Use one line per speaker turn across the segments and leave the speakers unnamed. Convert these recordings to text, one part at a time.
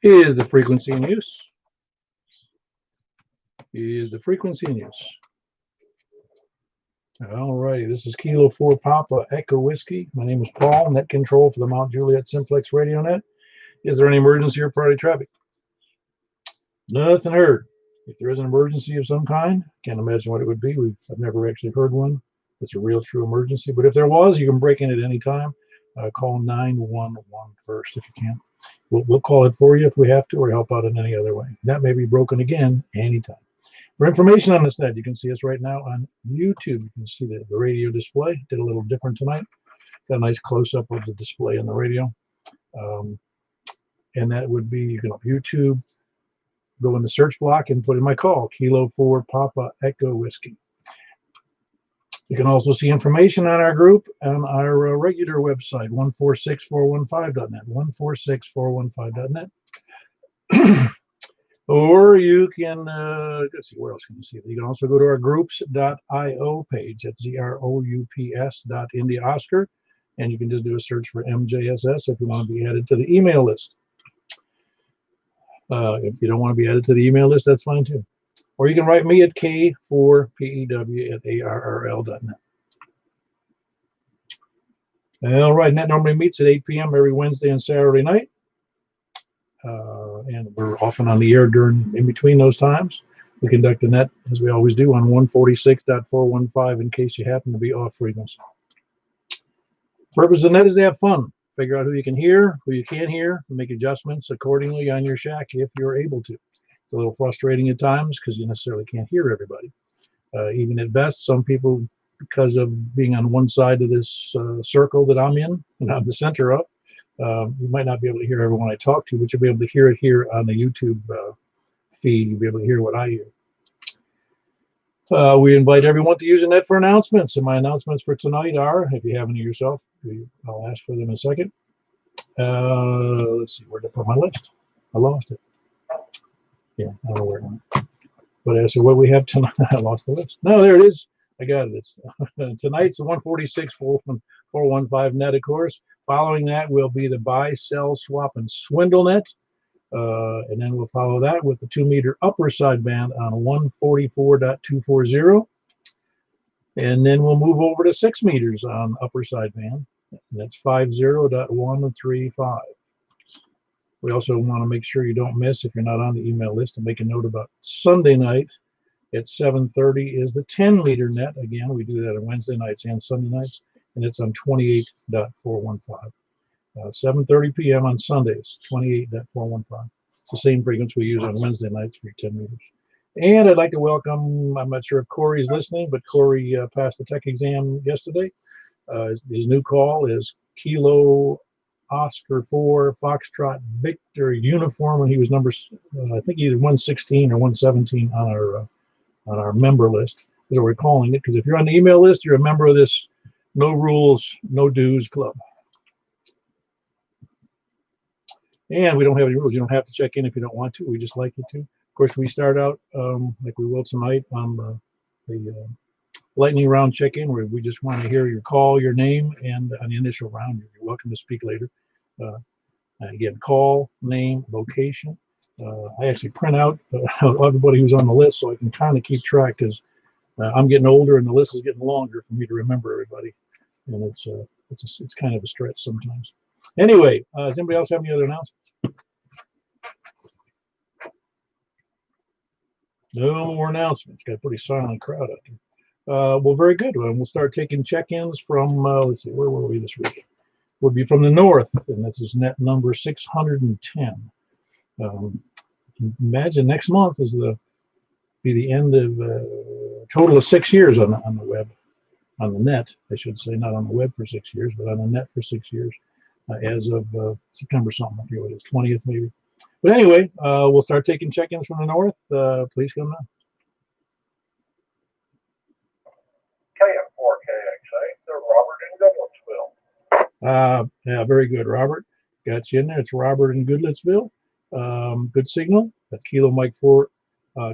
is the frequency in use. Is the frequency in use. All righty, this is Kilo 4 Papa Echo Whiskey. My name is Paul, Net Control for the Mount Juliet Simplex Radio Net. Is there any emergency or party traffic? Nothing heard. If there is an emergency of some kind, can't imagine what it would be. I've never actually heard one. It's a real true emergency. But if there was, you can break in at any time. Call 911 first if you can. We'll call it for you if we have to, or help out in any other way. That may be broken again anytime. For information on this net, you can see us right now on YouTube. You can see the radio display. Did a little different tonight. Got a nice close-up of the display on the radio. And that would be, you can YouTube, go in the search block and put in my call, Kilo 4 Papa Echo Whiskey. You can also see information on our group on our regular website, 146415.net, 146415.net. Or you can, let's see, where else can you see it? You can also go to our groups.io page at groups.India Oscar, and you can just do a search for MJSS if you want to be added to the email list. If you don't want to be added to the email list, that's fine too. Or you can write me at k4pew@arrl.net. All right, Net normally meets at 8 p.m. every Wednesday and Saturday night. And we're often on the air in between those times. We conduct the net, as we always do, on 146.415 in case you happen to be off frequency. Purpose of the net is to have fun. Figure out who you can hear, who you can't hear, and make adjustments accordingly on your shack if you're able to. It's a little frustrating at times because you necessarily can't hear everybody. Even at best, some people, because of being on one side of this circle that I'm in, and I'm the center of, you might not be able to hear everyone I talk to, but you'll be able to hear it here on the YouTube feed. You'll be able to hear what I hear. We invite everyone to use the net for announcements, and my announcements for tonight are, if you have any yourself, I'll ask for them in a second. Let's see, where did I put my list? I lost it. Yeah, I don't know where it went. But as to what we have tonight, I lost the list. No, there it is. I got it. It's tonight's the 146.415 net, of course. Following that will be the buy, sell, swap, and swindle net. And then we'll follow that with the 2-meter upper sideband on 144.240. And then we'll move over to 6 meters on upper sideband. And that's 50.135. We also want to make sure you don't miss, if you're not on the email list, to make a note about Sunday night at 7:30 is the 10-meter net. Again, we do that on Wednesday nights and Sunday nights, and it's on 28.415. 7:30 p.m. on Sundays, 28.415. It's the same frequency we use on Wednesday nights for 10 meters. And I'd like to welcome, I'm not sure if Corey's listening, but Corey passed the tech exam yesterday. His new call is Kilo Oscar 4 Foxtrot Victor uniform, and he was number, I think either 116 or 117 on our member list, is what we're calling it, because if you're on the email list, you're a member of this no rules, no dues club. And we don't have any rules. You don't have to check in if you don't want to. We just like you to. Of course, we start out like we will tonight on the lightning round check-in, where we just want to hear your call, your name, and on the initial round, you're welcome to speak later. Again, call, name, location. I actually print out everybody who's on the list so I can kind of keep track, because I'm getting older and the list is getting longer for me to remember everybody, and it's kind of a stretch sometimes. Anyway, does anybody else have any other announcements? No more announcements. Got a pretty silent crowd out here. Well, very good. We'll start taking check-ins from, let's see, where were we this week? Would be from the north, and this is net number 610. Imagine next month is be the end of a total of 6 years on the web, on the net, I should say, not on the web for 6 years, but on the net for 6 years, as of September something, I forget what it is, 20th maybe. But anyway, we'll start taking check-ins from the north. Please come now.
KM4KXA, they're Robert in Goodlettsville.
Yeah, very good, Robert. Got you in there. It's Robert in Goodlettsville. Good signal. That's Kilo Mike 4,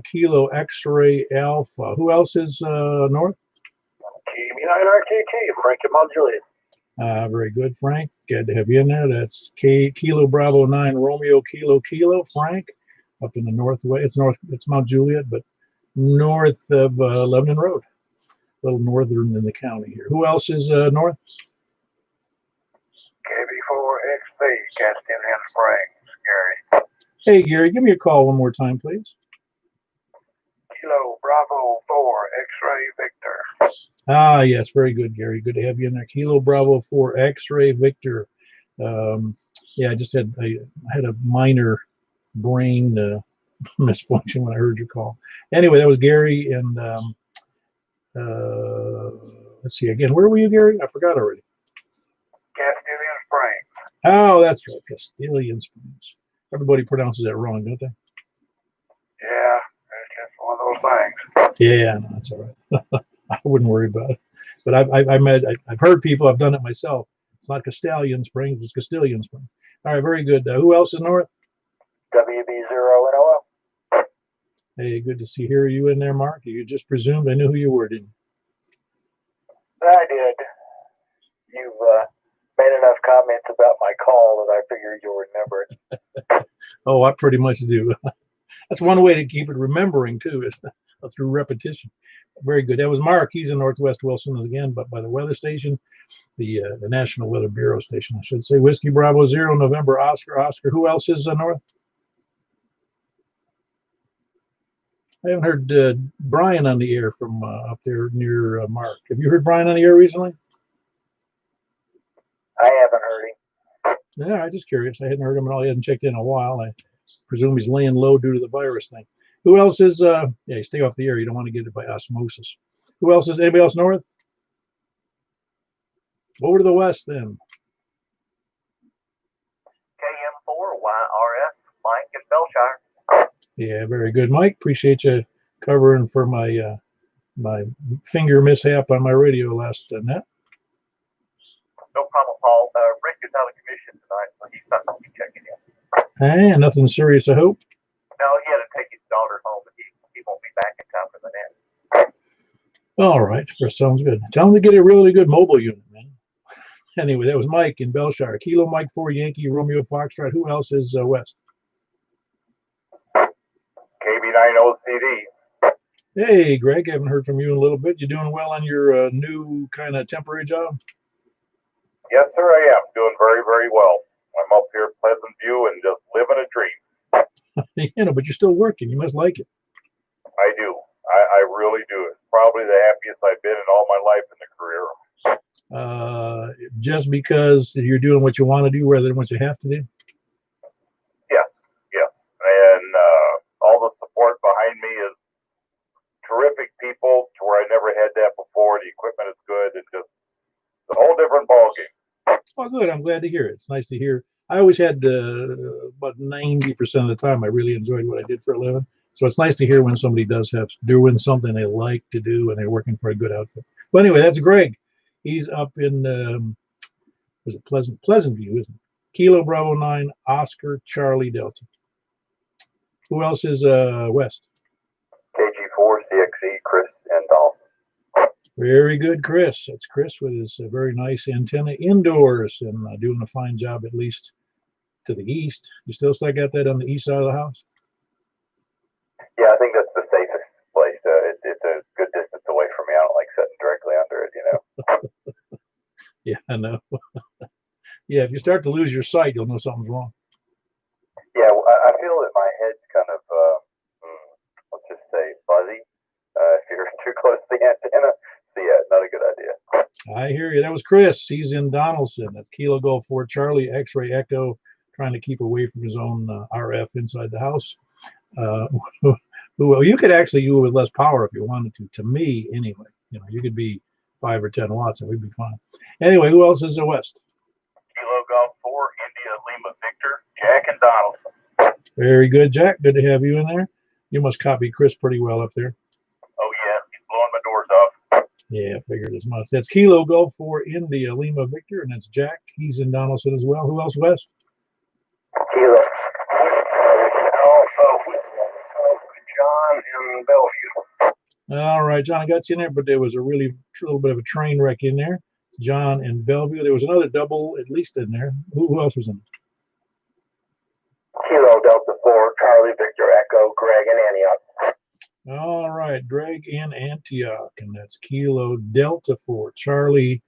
Kilo X-Ray Alpha. Who else is north?
Team United RTT, Frank and Mount Juliet.
Very good, Frank. glad to have you in there. That's Kilo Bravo 9 Romeo Kilo Frank up in the northwest. It's Mount Juliet, but north of Lebanon Road, a little northern in the county here. Who else is north?
KB4XB, Castilian Springs, Gary.
Hey, Gary, give me a call one more time, please.
Kilo Bravo 4, X-Ray Victor.
Ah, yes, very good, Gary. Good to have you in there. Kilo Bravo 4 X-Ray Victor. Yeah, I had a minor brain misfunction when I heard your call. Anyway, that was Gary, and let's see again. Where were you, Gary? I forgot already.
Castilian Springs.
Oh, that's right, Castilian Springs. Everybody pronounces that wrong, don't they?
Yeah, it's just one of those things.
Yeah, no, that's all right. I wouldn't worry about it. But I've heard people. I've done it myself. It's not Castilian Springs. It's Castilian Springs. All right, very good. Who else is north?
WB0NOL.
Hey, good to hear you in there, Mark. You just presumed I knew who you were, didn't you?
I did. You've made enough comments about my call that I figured you'll remember it.
Oh, I pretty much do. That's one way to keep it remembering, too, is through repetition. Very good. That was Mark. He's in Northwest Wilson again, but by the weather station, the National Weather Bureau station, I should say. Whiskey Bravo 0, November Oscar. Who else is north? I haven't heard Brian on the air from up there near Mark. Have you heard Brian on the air recently?
I haven't heard him.
Yeah, I'm just curious. I hadn't heard him at all. He hadn't checked in a while. I presume he's laying low due to the virus thing. Who else is, yeah, stay off the air. You don't want to get it by osmosis. Who else is, anybody else north? Over to the west then.
KM4YRF, Mike in Belshire.
Yeah, very good, Mike. Appreciate you covering for my my finger mishap on my radio last net.
No problem, Paul. Rick is out of commission tonight, so he's not going to be checking in.
And nothing serious, I hope.
No, he had to take his daughter home, but he won't be back in time for the net.
All right, sounds good. Tell him to get a really good mobile unit, man. Anyway, that was Mike in Belshire. Kilo Mike 4 Yankee Romeo Foxtrot. Who else is west?
KB90CD.
Hey, Greg, haven't heard from you in a little bit. You doing well on your new kind of temporary job?
Yes, sir, I am. Doing very, very well. I'm up here at Pleasant View and just living a dream.
You know, but you're still working. You must like it.
I do. I really do. It's probably the happiest I've been in all my life in the career.
Just because you're doing what you want to do rather than what you have to do?
Yes, yes. And all the support behind me is terrific people to where I never had that before. The equipment is good. It's just a whole different ballgame.
Oh, good. I'm glad to hear it. It's nice to hear. I always had about 90% of the time I really enjoyed what I did for a living. So it's nice to hear when somebody doing something they like to do and they're working for a good outfit. But anyway, that's Greg. He's up in was it Pleasant View, isn't it? Kilo Bravo 9 Oscar Charlie Delta. Who else is west?
KG4CXE, Chris and Dolphin.
Very good, Chris. That's Chris with his very nice antenna indoors and doing a fine job, at least to the east. You still got that on the east side of the house?
Yeah, I think that's the safest place. It's a good distance away from me. I don't like sitting directly under it, you know.
Yeah, I know. Yeah, if you start to lose your sight, you'll know something's wrong.
Yeah, I feel that my head's kind of, let's just say, fuzzy. If you're too close to the antenna, so yeah, not a good idea.
I hear you. That was Chris. He's in Donaldson. That's Kilo Golf 4 Charlie X-Ray Echo, trying to keep away from his own RF inside the house. Well, you could actually use with less power if you wanted to me, anyway. You know, you could be 5 or 10 watts and we'd be fine. Anyway, who else is the west?
Kilo Golf 4, India Lima Victor, Jack and Donaldson.
Very good, Jack. Good to have you in there. You must copy Chris pretty well up there.
Oh, yeah. He's blowing my doors off.
Yeah, I figured as much. That's Kilo Golf 4 India Lima Victor, and that's Jack. He's in Donaldson as well. Who else west?
Kilo. John in Bellevue.
All right, John, I got you in there, but there was a little bit of a train wreck in there. John in Bellevue. There was another double at least in there. Who else was in it?
Kilo Delta 4, Charlie Victor Echo, Greg and Antioch.
All right, Greg in Antioch, and that's Kilo Delta 4, Charlie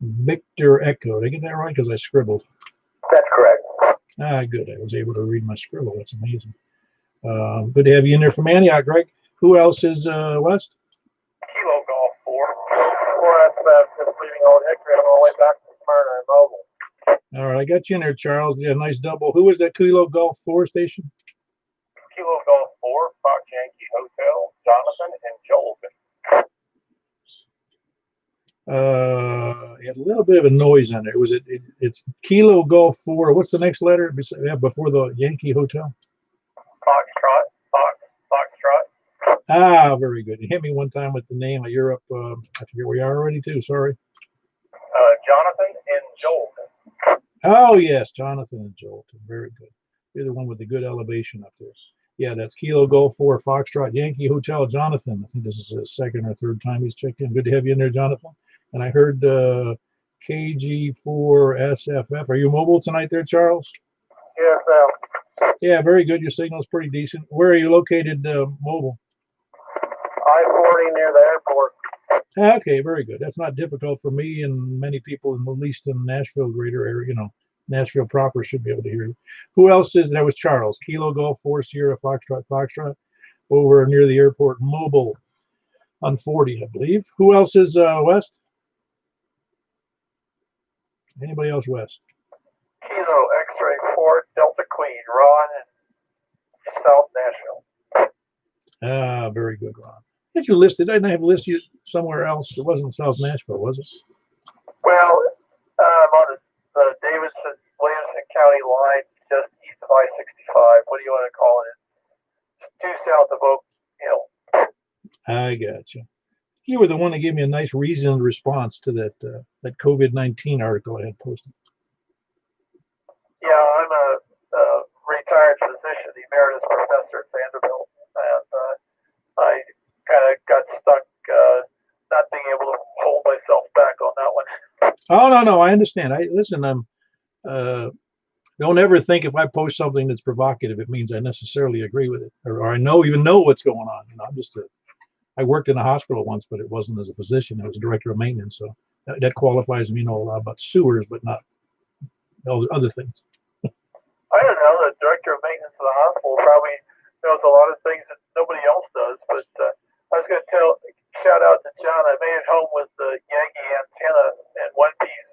Victor Echo. Did I get that right? Because I scribbled.
That's correct.
Ah, good. I was able to read my scribble. That's amazing. Good to have you in there from Antioch, Greg. Who else is West?
Kilo Golf 4. Just leaving Old Hickory on all the way back to Smyrna and Mobile.
All right, I got you in there, Charles. Yeah, nice double. Who was that Kilo Golf 4 station?
Kilo Golf 4, Fox Yankee Hotel, Jonathan and Joelton.
It had a little bit of a noise on there. It's Kilo Golf 4. What's the next letter before the Yankee Hotel?
Foxtrot. Foxtrot.
Ah, very good. You hit me one time with the name of Europe. I forget where you are already, too. Sorry.
Jonathan and Joelton.
Oh, yes, Jonathan and Joelton. Very good. You're the one with the good elevation up there. Yeah, that's Kilo Golf 4, Foxtrot, Yankee Hotel, Jonathan. I think this is the second or third time he's checked in. Good to have you in there, Jonathan. And I heard KG4SFF. Are you mobile tonight there, Charles?
Yes,
Yeah, very good. Your signal's pretty decent. Where are you located mobile?
I-40 near the airport.
Okay, very good. That's not difficult for me and many people, at least in Nashville greater area. You know, Nashville proper should be able to hear you. Who else is that? Was Charles. Kilo Golf 4 Sierra Foxtrot over near the airport mobile on 40, I believe. Who else is West? Anybody else West?
Kilo X-Ray 4 Delta Queen, Ron in South Nashville.
Ah, very good, Ron. Did you list it? I didn't have listed you somewhere else. It wasn't South Nashville, was it?
Well, on the Davidson-Williamson County line, just east of I-65. What do you want to call it? It's due south of Oak Hill.
I got you. You were the one that gave me a nice reasoned response to that COVID-19 article I had posted.
Yeah, I'm a retired physician, emeritus professor at Vanderbilt, and I kind of got stuck not being able to hold myself back on that one.
Oh, no, I understand. Listen, don't ever think if I post something that's provocative, it means I necessarily agree with it, or I even know what's going on. You know, I worked in a hospital once, but it wasn't as a physician. I was a director of maintenance, so that qualifies me to know a lot about sewers, but not all the other things.
I don't know. The director of maintenance of the hospital probably knows a lot of things that nobody else does. But I was going to shout out to John. I made it home with the Yankee antenna and one piece.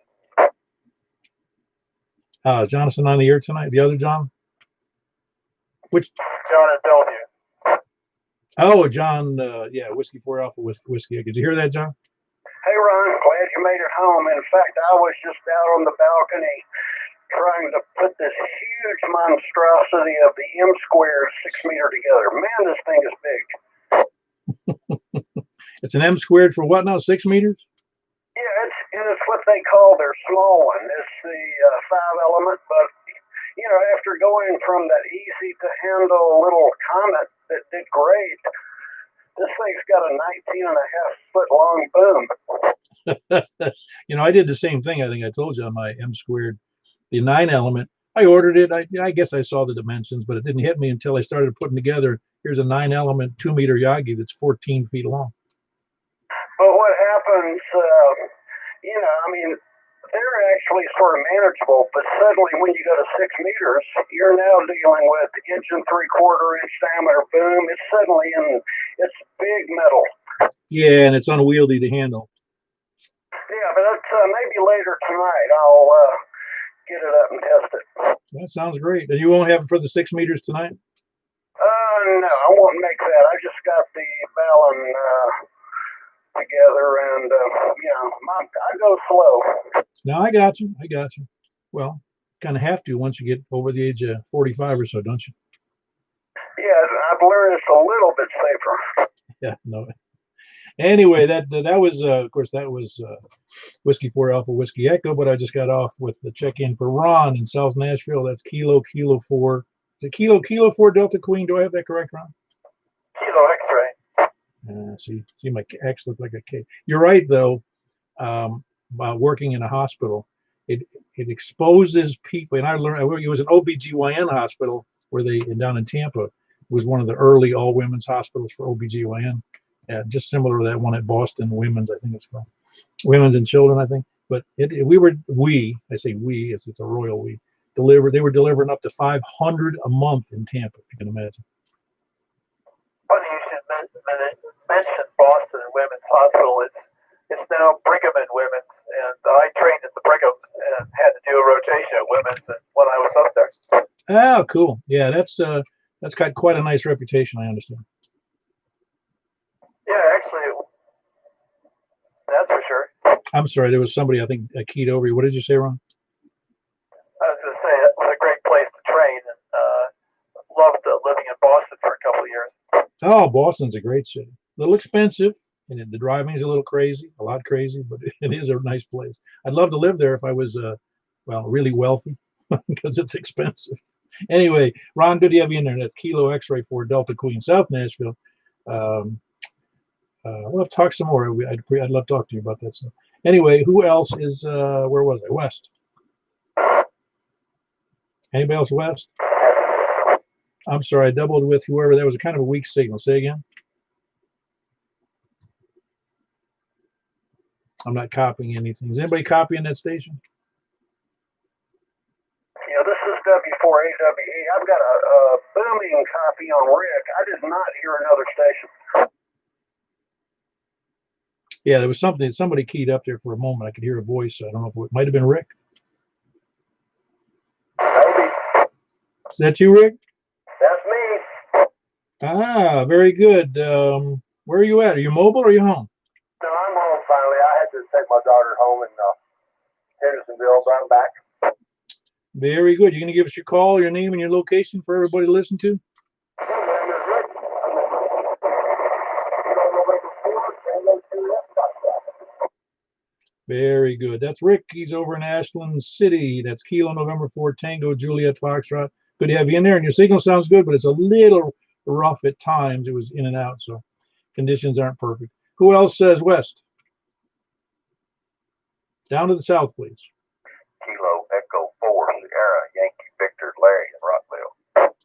Jonathan on the air tonight. The other John? Which?
John in Bellevue.
Oh, John. Yeah, Whiskey 4 Alpha Whiskey. Did you hear that, John?
Hey, Ron. Glad you made it home. In fact, I was just out on the balcony trying to put this huge monstrosity of the M squared 6 meter together. Man, this thing is big.
It's an M squared for what now? 6 meters?
Yeah, it's what they call their small one. It's the 5 element, but you know, after going from that easy to handle little Comet that did great, this thing's got a 19.5 foot long boom.
You know, I did the same thing. I think I told you on my M squared, the 9 element. I ordered it. I guess I saw the dimensions, but it didn't hit me until I started putting together. Here's a 9 element 2 meter Yagi that's 14 feet long.
But what happens, you know, I mean, they're actually sort of manageable, but suddenly when you go to 6 meters, you're now dealing with 1 3/4 inch diameter boom. It's suddenly it's big metal.
Yeah, and it's unwieldy to handle.
Yeah, but that's, maybe later tonight I'll get it up and test it.
That sounds great. And you won't have it for the 6 meters tonight?
No, I won't make that. I just got the Ballon together, and you know, I go slow.
No, I got you. Well, kind of have to once you get over the age of 45 or so, don't you?
Yeah, I've learned it's a little bit safer.
Yeah, no. Anyway, that was, of course, that was Whiskey 4 Alpha Whiskey Echo, but I just got off with the check-in for Ron in South Nashville. That's Kilo 4. Is it Kilo 4 Delta Queen? Do I have that correct, Ron?
Kilo X-ray.
See, my X look like a K. You're right, though. working in a hospital. It exposes people, and I learned it was an OBGYN hospital where down in Tampa. It was one of the early all women's hospitals for OBGYN, just similar to that one at Boston Women's, I think it's called Women's and Children, I think. But I say we, it's a royal we, they were delivering up to 500 a month in Tampa, if you can imagine.
Funny you should mention Boston Women's Hospital. It's now Brigham and Women's, and I trained at the Brigham and had to do a rotation at Women's when I was up there.
Oh, cool. Yeah, that's got quite a nice reputation, I understand.
Yeah, actually, that's for sure.
I'm sorry, there was somebody I think keyed over you. What did you say, Ron?
I was going to say it was a great place to train, and loved living in Boston for a couple of years.
Oh, Boston's a great city. A little expensive, and the driving's a little crazy, a lot crazy, but it is a nice place. I'd love to live there if I was, really wealthy, because it's expensive. Anyway, Ron, good to have you in there. That's Kilo X-Ray for Delta Queen, South Nashville. We'll have to talk some more. I'd love to talk to you about that stuff. Anyway, who else is, where was I? West. Anybody else west? I'm sorry, I doubled with whoever. That was a kind of a weak signal. Say again. I'm not copying anything. Is anybody copying that station?
This is W4AWE. I've got a booming copy on Rick. I did not hear another station.
Yeah, there was somebody keyed up there for a moment. I could hear a voice. I don't know if it might have been Rick.
Maybe.
Is that you, Rick?
That's me.
Ah, very good. Where are you at? Are you mobile or are you home?
No, I'm home finally. I had to take my daughter home in Hendersonville, but I'm back.
Very good. You're going to give us your call, your name, and your location for everybody to listen to? Very good. That's Rick. He's over in Ashland City. That's Kilo November 4 Tango Juliet Foxtrot. Good to have you in there. And your signal sounds good, but it's a little rough at times. It was in and out, so conditions aren't perfect. Who else says west? Down to the south, please.
Kilo Echo 4 Sierra Yankee Victor Larry in Rockville.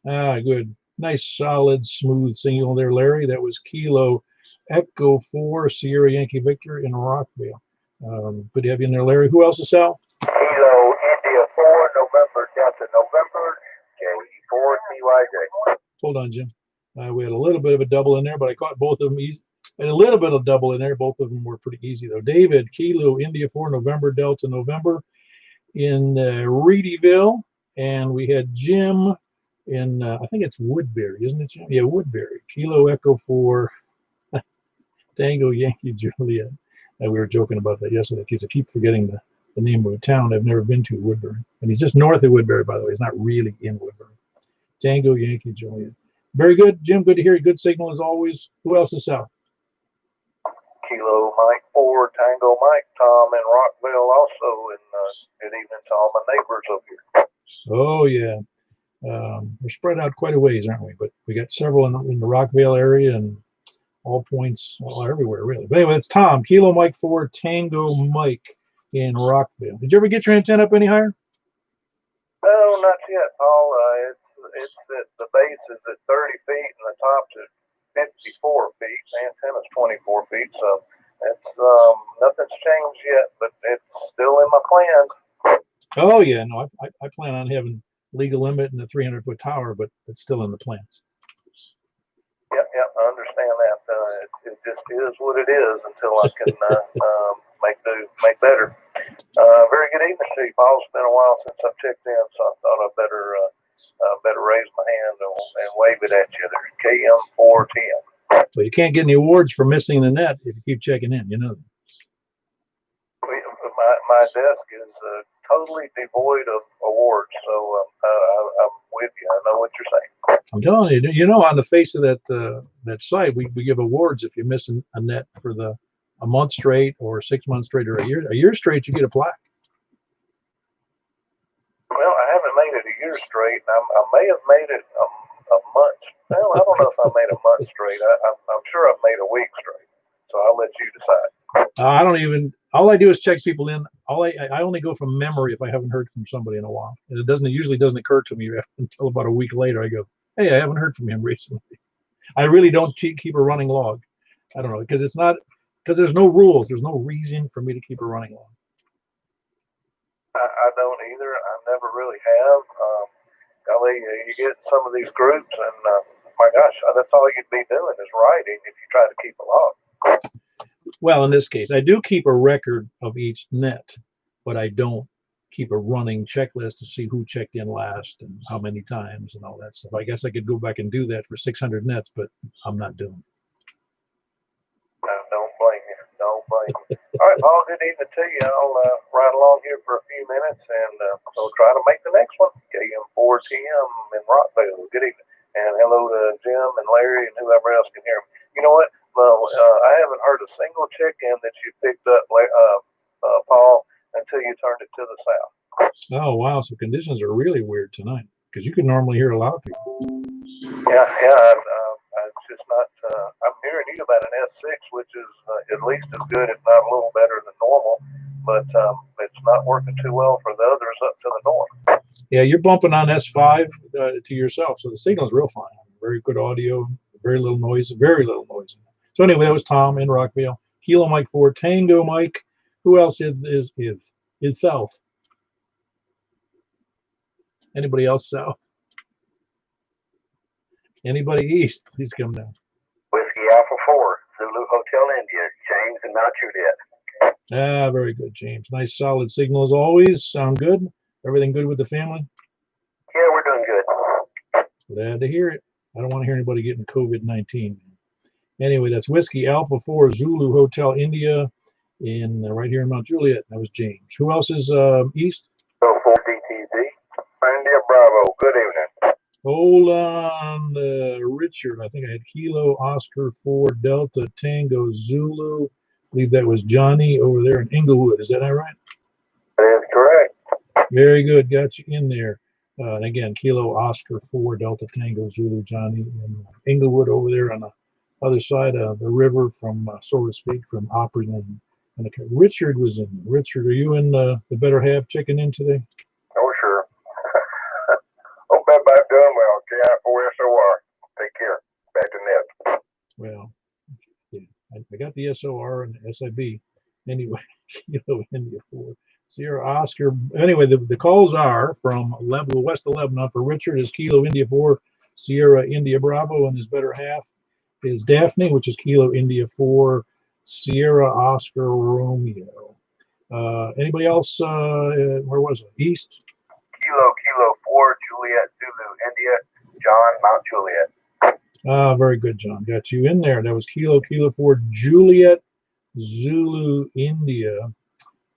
Ah, good. Nice, solid, smooth signal there, Larry. That was Kilo Echo 4 Sierra Yankee Victor in Rockville. Good to have you in there, Larry. Who else is south?
Kilo India 4 November Delta November J4 TYJ.
Hold on, Jim. We had a little bit of a double in there, but I caught both of them easy. And a little bit of double in there. Both of them were pretty easy, though. David, Kilo India 4 November Delta November in Reedyville. And we had Jim in, I think it's Woodbury, isn't it, Jim? Yeah, Woodbury. Kilo Echo 4 Tango Yankee Juliet. We were joking about that yesterday because I keep forgetting the name of a town I've never been to, Woodbury. And he's just north of Woodbury, by the way. He's not really in Woodbury. Tango Yankee Juliet. Very good, Jim. Good to hear you. Good signal as always. Who else is south?
Kilo Mike 4 Tango Mike Tom in Rockville also, and good evening to all my neighbors up here.
Oh, yeah. We're spread out quite a ways, aren't we? But we got several in the Rockville area and all points, everywhere, really. But anyway, it's Tom, Kilo Mike 4 Tango Mike in Rockville. Did you ever get your antenna up any higher?
No, not yet, Paul. It's at the base is at 30 feet and the top's at 54 feet. The antenna's 24 feet, so it's nothing's changed yet, but it's still in my plans.
Oh yeah, no, I plan on having legal limit and a 300-foot tower, but it's still in the plans.
Yep, I understand that. It just is what it is until I can make better. Very good evening to you, Paul. It's been a while since I've checked in, so I thought I'd better raise my hand and wave it at you. There's KM410.
So you can't get any awards for missing the net if you keep checking in, you know.
My desk is totally devoid of awards, so I'm with you. I know what you're saying.
I'm telling you, you know, on the face of that site, we give awards if you miss a net for a month straight or 6 months straight or a year straight, you get a plaque.
Well, I haven't made it a year straight. I may have made it a month. Well, I don't know if I made a month straight. I'm sure I've made a week straight. So I'll let you decide.
all I do is check people in. I only go from memory if I haven't heard from somebody in a while. And it usually doesn't occur to me until about a week later. I go, hey, I haven't heard from him recently. I really don't keep a running log. I don't know, because there's no rules. There's no reason for me to keep a running log.
I don't either. I never really have. Golly, you get some of these groups, and my gosh, that's all you'd be doing is writing if you try to keep a log.
Well, in this case, I do keep a record of each net, but I don't keep a running checklist to see who checked in last and how many times and all that stuff. I guess I could go back and do that for 600 nets, but I'm not doing it.
Don't blame you. Don't blame you. All right, Paul, good evening to you. I'll ride along here for a few minutes, and we'll try to make the next one. KM4TM in Rockville. Good evening. And hello to Jim and Larry and whoever else can hear me. You know what? Well, I haven't heard a single check-in that you picked up, Paul, until you turned it to the south.
Oh, wow. So conditions are really weird tonight, because you can normally hear a lot of people.
Yeah. It's just not. I'm hearing you about an S6, which is at least as good, if not a little better than normal. But it's not working too well for the others up to the north.
Yeah, you're bumping on S5 to yourself, so the signal's real fine. Very good audio, very little noise, very little noise. So anyway, that was Tom in Rockville. Kilo Mike 4, Tango Mike. Who else is south? Anybody else south? Anybody east? Please come down.
Whiskey Alpha 4, Zulu Hotel India, James and Mount Juliet.
Ah, very good, James. Nice solid signal as always. Sound good? Everything good with the family?
Yeah, we're doing good.
Glad to hear it. I don't want to hear anybody getting COVID-19. Anyway, that's Whiskey Alpha 4 Zulu Hotel India in right here in Mount Juliet. That was James. Who else is east?
4 DTZ, India Bravo. Good evening.
Hold on, Richard. I think I had Kilo Oscar 4 Delta Tango Zulu. I believe that was Johnny over there in Inglewood. Is that right?
That is correct.
Very good. Got you in there. And again, Kilo Oscar 4 Delta Tango Zulu Johnny in Inglewood over there on the other side of the river from, so to speak, from Opry. And Richard was in. Richard, are you in the better half checking in today?
Oh, sure. Hope everybody's doing well. KI4SOR. Take care. Back to net.
Well, yeah, I got the SOR and the SIB. Anyway, Kilo India 4. Sierra Oscar. Anyway, the calls are from west of Lebanon. For Richard is Kilo India 4, Sierra India Bravo, and his better half is Daphne, which is Kilo India 4, Sierra Oscar Romeo. Anybody else? Where was it? East?
Kilo 4, Juliet, Zulu, India, John, Mount Juliet.
Ah, very good, John. Got you in there. That was Kilo 4, Juliet, Zulu, India,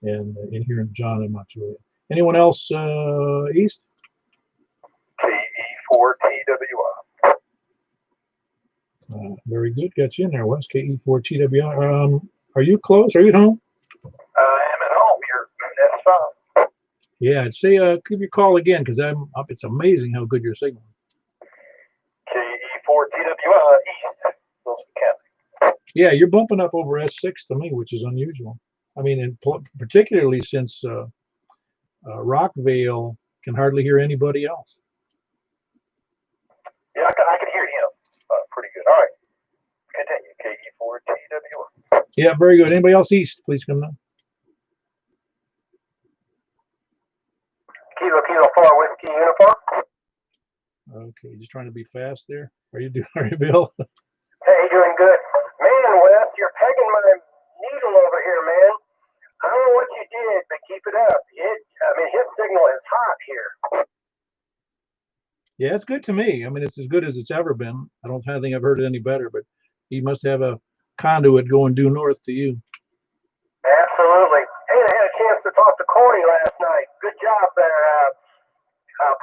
and in here in John and Mount Juliet. Anyone else east?
KE4TWI.
Very good. Got you in there, Wes. KE4TWI. Are you close? Are you at home?
I am at home here. That's fine.
Yeah, I'd say give your call again, because it's amazing how good your signal is.
KE4TWI East, Wilson County.
Yeah, you're bumping up over S6 to me, which is unusual. I mean, and particularly since Rockville can hardly hear anybody else.
Yeah, I can hear him pretty good. All right. Continue. KE4TWI.
Yeah, very good. Anybody else east? Please come down.
Kilo 4, Whiskey Uniform.
Okay, just trying to be fast there. Are you Bill?
Hey, doing good. Man, Wes, you're pegging my needle over here, man. I don't know what you did, but keep it up. His signal is hot here.
Yeah, it's good to me. I mean, it's as good as it's ever been. I don't think I've heard it any better, but he must have a conduit going due north to you.
Absolutely. Hey, I had a chance to talk to Corey last night. Good job there,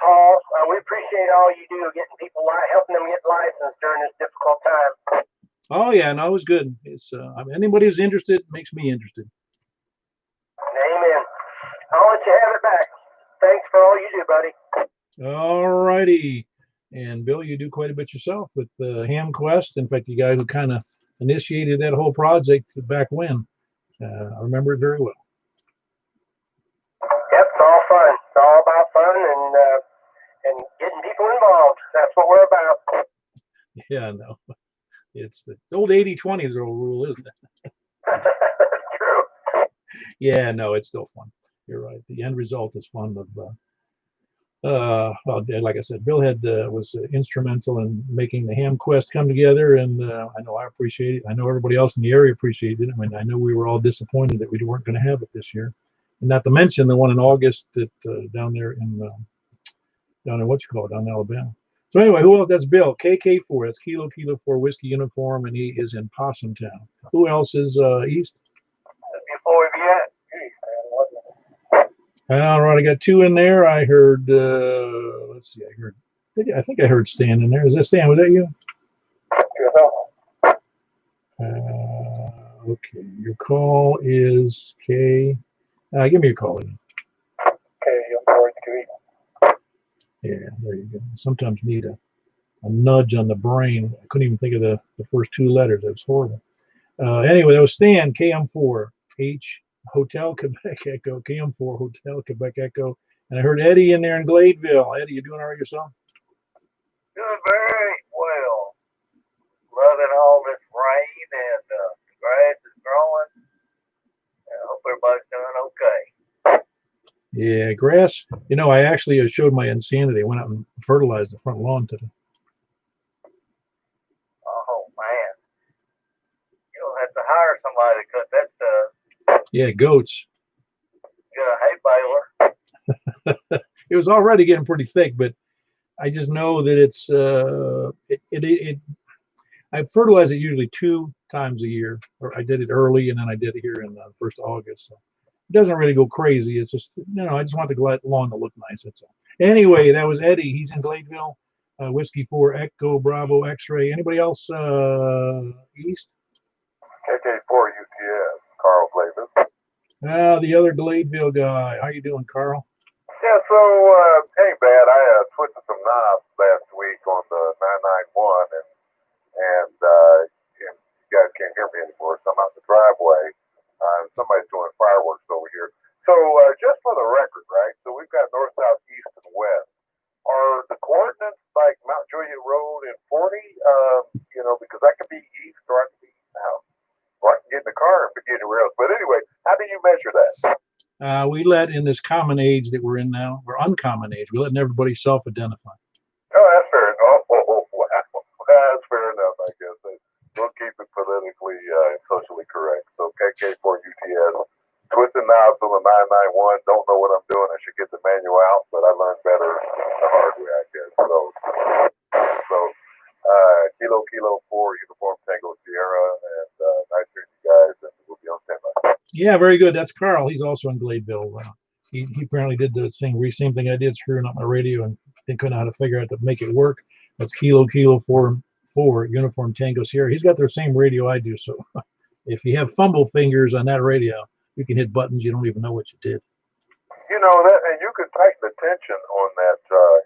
Paul. We appreciate all you do getting people, helping them get licensed during this difficult time.
Oh, yeah, no, it was good. It's anybody who's interested makes me interested.
Amen. I'll let you have it back. Thanks for all you do, buddy.
All righty. And Bill, you do quite a bit yourself with the Ham Quest. In fact, you guy who kind of initiated that whole project back when. I remember it very well.
Yep, it's all fun. It's all about fun and getting people involved. That's what we're about.
Yeah, no, it's the old 80-20 rule, isn't it?
True.
Yeah, no, it's still fun. You're right. The end result is fun with. Well, like I said, Bill was instrumental in making the Ham Quest come together, and I know I appreciate it. I know everybody else in the area appreciated it. I mean, I know we were all disappointed that we weren't going to have it this year, and not to mention the one in August that down there down in down in Alabama. So anyway, who else? That's Bill. KK4. That's Kilo Kilo 4 Whiskey Uniform, and he is in Possum Town. Who else is east?
Before we begin.
All right, I got two in there. I heard, let's see, I think I heard Stan in there. Is that Stan? Was that you? Okay, your call is K. Give me your call again. Yeah, there you go. Sometimes need a nudge on the brain. I couldn't even think of the first two letters. That was horrible. Anyway, that was Stan, KM4, H, Hotel Quebec Echo, KM4, Hotel Quebec Echo. And I heard Eddie in there in Gladeville. Eddie, you doing all right yourself?
Doing very well. Loving all this rain and the grass is growing. I hope everybody's doing okay.
Yeah, grass. You know, I actually showed my insanity. I went out and fertilized the front lawn today.
Oh, man. You'll have to hire somebody to cut that stuff.
Yeah, goats.
Get a hay baler.
It was already getting pretty thick, but I just know that it's I fertilize it usually 2 times a year, or I did it early and then I did it here in the 1st of August. So it doesn't really go crazy. It's just, I just want the lawn to look nice. That's all. Anyway, that was Eddie. He's in Gladeville. Whiskey 4 Echo Bravo X-ray. Anybody else east?
KK4 UTS, Carl Flavin.
The other Gladeville guy. How you doing, Carl?
Yeah, so ain't bad. I twisted some knobs last week on the 991, and you guys can't hear me anymore, so I'm out the driveway. Somebody's doing fireworks over here. So just for the record, right? So we've got north, south, east, and west. Are the coordinates like Mount Juliet Road and 40? Because I could be east or I could be south. Or I can get in the car and forget anywhere else. But anyway, how do you measure that?
We let in this common age that we're in now, or uncommon age, we're letting everybody self-identify.
Oh, that's fair enough. Oh, wow. That's fair enough, I guess. We'll keep it politically and socially correct. So KK4 UTS, twisting knobs on the 991. Don't know what I'm doing. I should get the manual out, but I learned better the hard way, I guess. So Kilo Kilo 4 Uniform Tango Sierra, and nice hearing you guys, and we'll be on standby.
Yeah, very good. That's Carl. He's also in Gladeville. He apparently did the same thing I did, screwing up my radio and didn't know how to figure out to make it work. That's Kilo Kilo 4 Uniform Tango Sierra. He's got the same radio I do, so if you have fumble fingers on that radio, you can hit buttons you don't even know what you did.
You know that, and you can tighten the tension on that.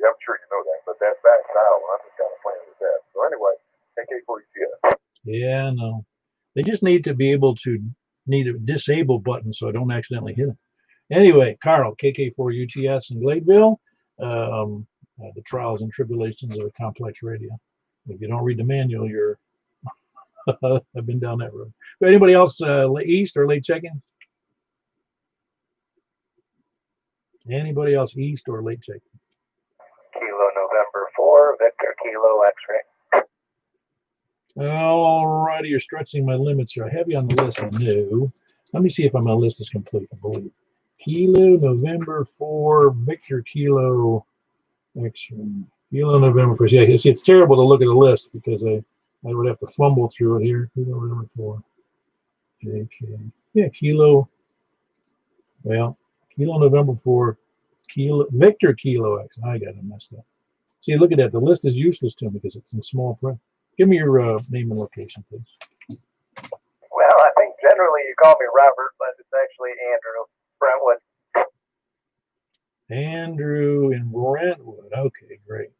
I'm sure you know that, but that back dial, I'm just kind of playing with that. So anyway, KK4UTS.
Yeah, no. They just need to be able to a disable button so I don't accidentally hit it. Anyway, Carl, KK4UTS in Gladeville. The trials and tribulations of a complex radio. If you don't read the manual, you're. I've been down that road. But anybody else east or late check-in? Anybody else east or late check-in?
Kilo November 4, Victor Kilo X-ray.
All righty, you're stretching my limits here. I have you on the list. No. Let me see if my list is complete, I believe. Kilo November 4, Victor Kilo X-ray. Kilo November 1st. Yeah, it's terrible to look at the list because I would have to fumble through it here. Kilo November 4. JK. Yeah, Kilo. Well, Kilo November 4. Kilo Victor Kilo X. I got it messed up. See, look at that. The list is useless to me because it's in small print. Give me your name and location, please.
Well, I think generally you call me Robert, but it's actually Andrew. Brentwood.
Andrew in Brentwood. Okay, great.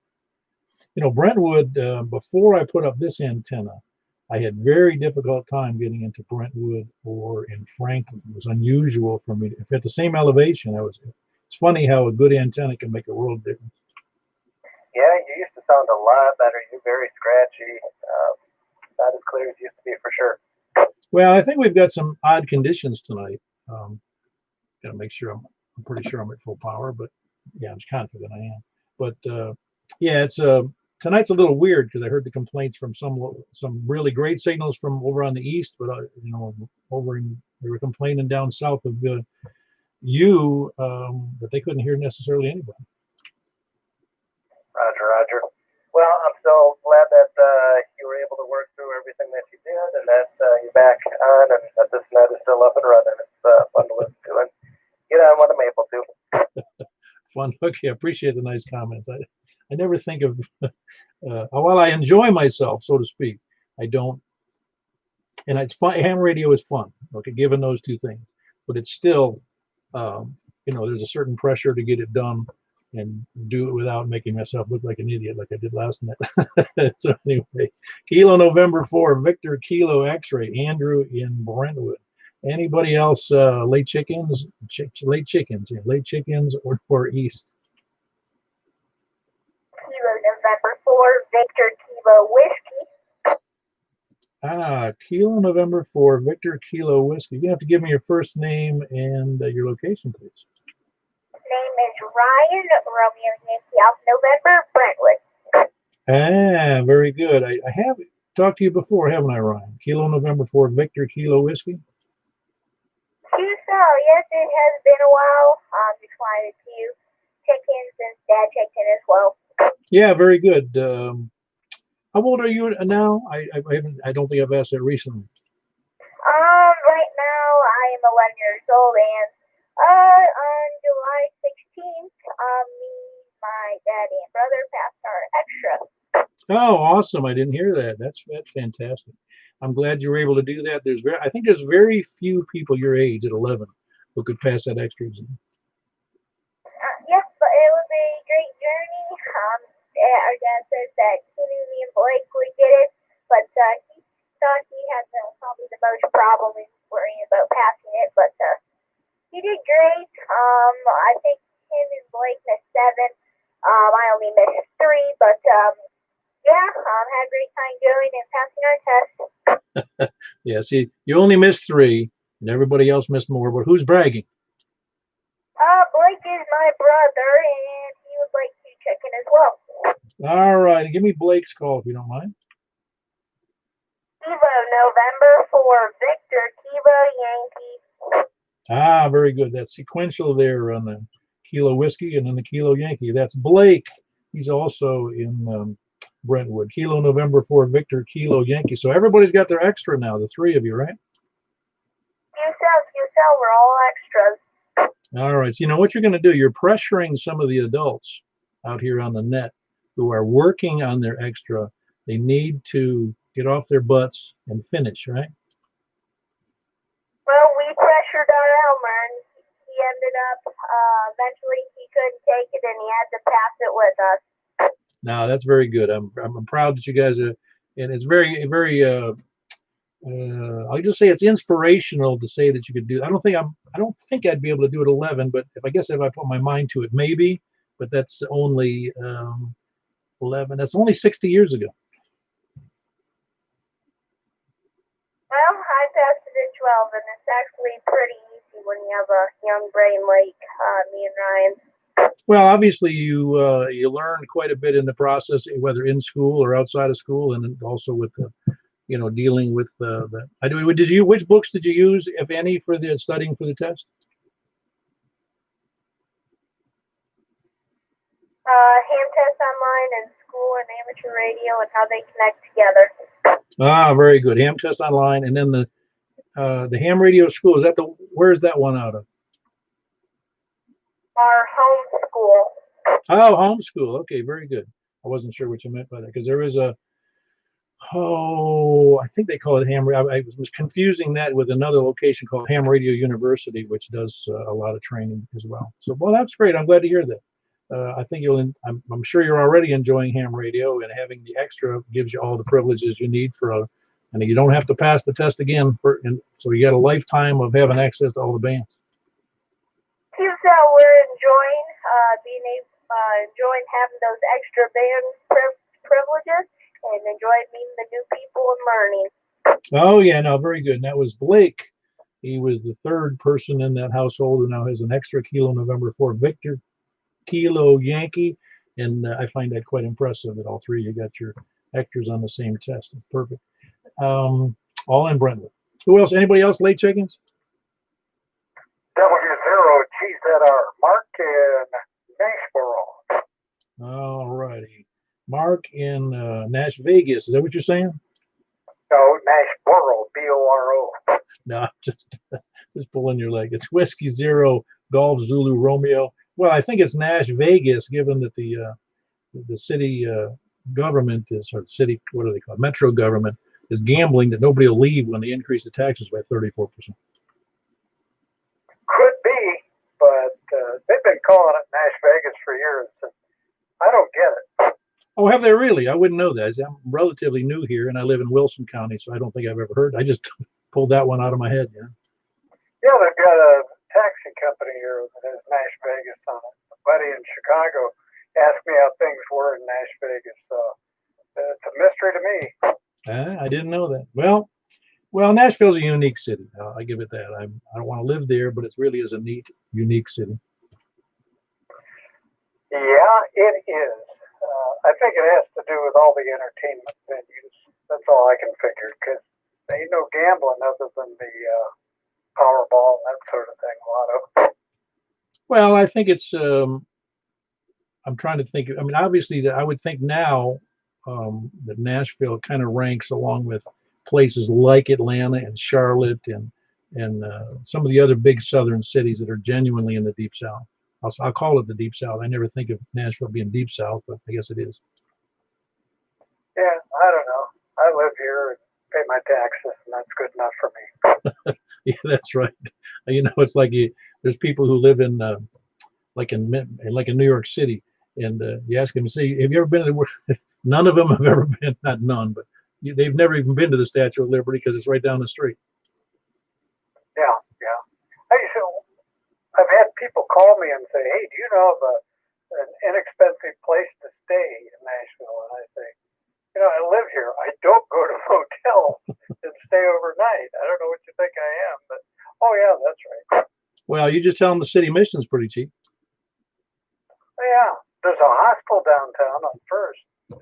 Brentwood, before I put up this antenna, I had very difficult time getting into Brentwood or in Franklin. It was unusual for me. If at the same elevation, it's funny how a good antenna can make a world difference.
Yeah, you used to sound a lot better. You're very scratchy. Not as clear as you used to be for sure.
Well, I think we've got some odd conditions tonight. Got to make sure I'm pretty sure I'm at full power, but yeah, I'm confident I am. But yeah, it's tonight's a little weird because I heard the complaints from some really great signals from over on the east, but you know, they were complaining down south of that they couldn't hear necessarily anybody.
Roger. Well, I'm so glad that you were able to work through everything that you did, and that you're back on, and that this net is still up and running. It's fun to listen to, and get on what I'm able to.
Fun. Okay, I appreciate the nice comments. I never think of while I enjoy myself, so to speak, I don't. And it's fun. Ham radio is fun. Okay, given those two things, but it's still, you know, there's a certain pressure to get it done and do it without making myself look like an idiot like I did last night. So anyway, Kilo November 4, Victor Kilo X-ray, Andrew in Brentwood. Anybody else late chickens? Late chickens or east?
Kilo November 4, Victor Kilo Whiskey.
Kilo November 4, Victor Kilo Whiskey. You have to give me your first name and your location, please.
Name is Ryan, Romeo Yankee Alpha November, Brentwood.
Very good. I have talked to you before, haven't I, Ryan? Kilo November 4, Victor Kilo Whiskey.
Yes, it has been a while. Just wanted to check in since Dad checked in as well.
Yeah, very good. How old are you now? I don't think I've asked that recently.
Right now I am 11 years old, and on July 16th, me, my daddy, and brother passed our extra.
Oh, awesome! I didn't hear that. That's fantastic. I'm glad you were able to do that. I think there's very few people your age at 11 who could pass that extra exam.
Yes, but it was a great journey. Our dad says that he knew me and Blake would get it, but he thought he had probably the most problem in worrying about passing it. But he did great. I think him and Blake missed 7. I only missed 3, but yeah, had a great time doing and passing our test.
Yeah, see, you only missed 3, and everybody else missed more. But who's bragging?
Blake is my brother, and he would like to check in as well.
All right, give me Blake's call if you don't mind.
Kilo November 4, Victor Kilo Yankee.
Very good. That's sequential there on the Kilo Whiskey and then the Kilo Yankee. That's Blake. He's also in Brentwood. Kilo November 4, Victor Kilo Yankee. So everybody's got their extra now, the 3 of you, right?
QCell, we're all extras.
All right. So you know what you're going to do? You're pressuring some of the adults out here on the net who are working on their extra. They need to get off their butts and finish, right?
Well, we pressured our Elmer, and he ended up, eventually he couldn't take it, and he had to pass it with us.
Now, that's very good. I'm proud that you guys are, and it's very, very, I'll just say it's inspirational to say that you could do. I don't think I'd be able to do it 11, but if I put my mind to it, maybe, but that's only 11. That's only 60 years ago.
Well, I passed it at 12, and it's actually pretty easy when you have a young brain like me and Ryan.
Well, obviously you learned quite a bit in the process, whether in school or outside of school, and also with the, dealing with which books did you use, if any, for the studying for the test?
Ham test online and school and amateur radio and how they connect together.
Very good. Ham test online, and then the ham radio school, where's that one out of?
Our home school.
Oh, home school. Okay, very good. I wasn't sure what you meant by that, because there is I think they call it ham. I was confusing that with another location called Ham Radio University, which does a lot of training as well. So, well, that's great. I'm glad to hear that. I think I'm sure you're already enjoying ham radio, and having the extra gives you all the privileges you need for a And you don't have to pass the test again and so you got a lifetime of having access to all the bands.
Seems that we're enjoying enjoying having those extra band privileges and enjoying meeting the new people and learning.
Oh yeah, no, very good. And that was Blake. He was the third person in that household who now has an extra Kilo November 4 Victor Kilo Yankee, and I find that quite impressive that all three of you got your extras on the same test. Perfect. All in Brentwood. Who else? Anybody else late check-ins?
W0 GZR Mark in Nashboro.
All righty. Mark in Nash Vegas. Is that what you're saying?
No, Nashboro, BORO.
No, just pulling your leg. It's Whiskey Zero Golf Zulu Romeo. Well, I think it's Nash Vegas, given that the city government is, or city, what do they call it? Metro government is gambling that nobody will leave when they increase the taxes by 34%.
Could be, but they've been calling it Nash Vegas for years. I don't get it.
Oh, have they really? I wouldn't know that. I'm relatively new here, and I live in Wilson County, so I don't think I've ever heard. I just pulled that one out of my head. Yeah.
Yeah, they've got a taxi company here that has Nash Vegas on it. A buddy in Chicago asked me how things were in Nash Vegas, so it's a mystery to me.
I didn't know that. Well, Nashville's a unique city. I give it that. I don't want to live there, but it really is a neat, unique city.
Yeah, it is. I think it has to do with all the entertainment venues. That's all I can figure, because there ain't no gambling other than the Powerball and that sort of thing. Lotto.
Well, I think it's. I'm trying to think. I mean, obviously, I would think now that Nashville kind of ranks along with places like Atlanta and Charlotte and some of the other big southern cities that are genuinely in the Deep South. I'll call it the Deep South. I never think of Nashville being Deep South, but I guess it is.
Yeah, I don't know. I live here and pay my taxes, and that's good enough for me.
Yeah, that's right. You know, it's like there's people who live in like in New York City, and you ask them, say, have you ever been to the? None of them have ever been, not none, but they've never even been to the Statue of Liberty because it's right down the street.
Yeah. I've had people call me and say, hey, do you know of an inexpensive place to stay in Nashville? And I say, I live here. I don't go to hotels and stay overnight. I don't know what you think I am, but oh yeah, that's right.
Well, you just tell them the city mission's pretty cheap.
Yeah, there's a hospital downtown on First, and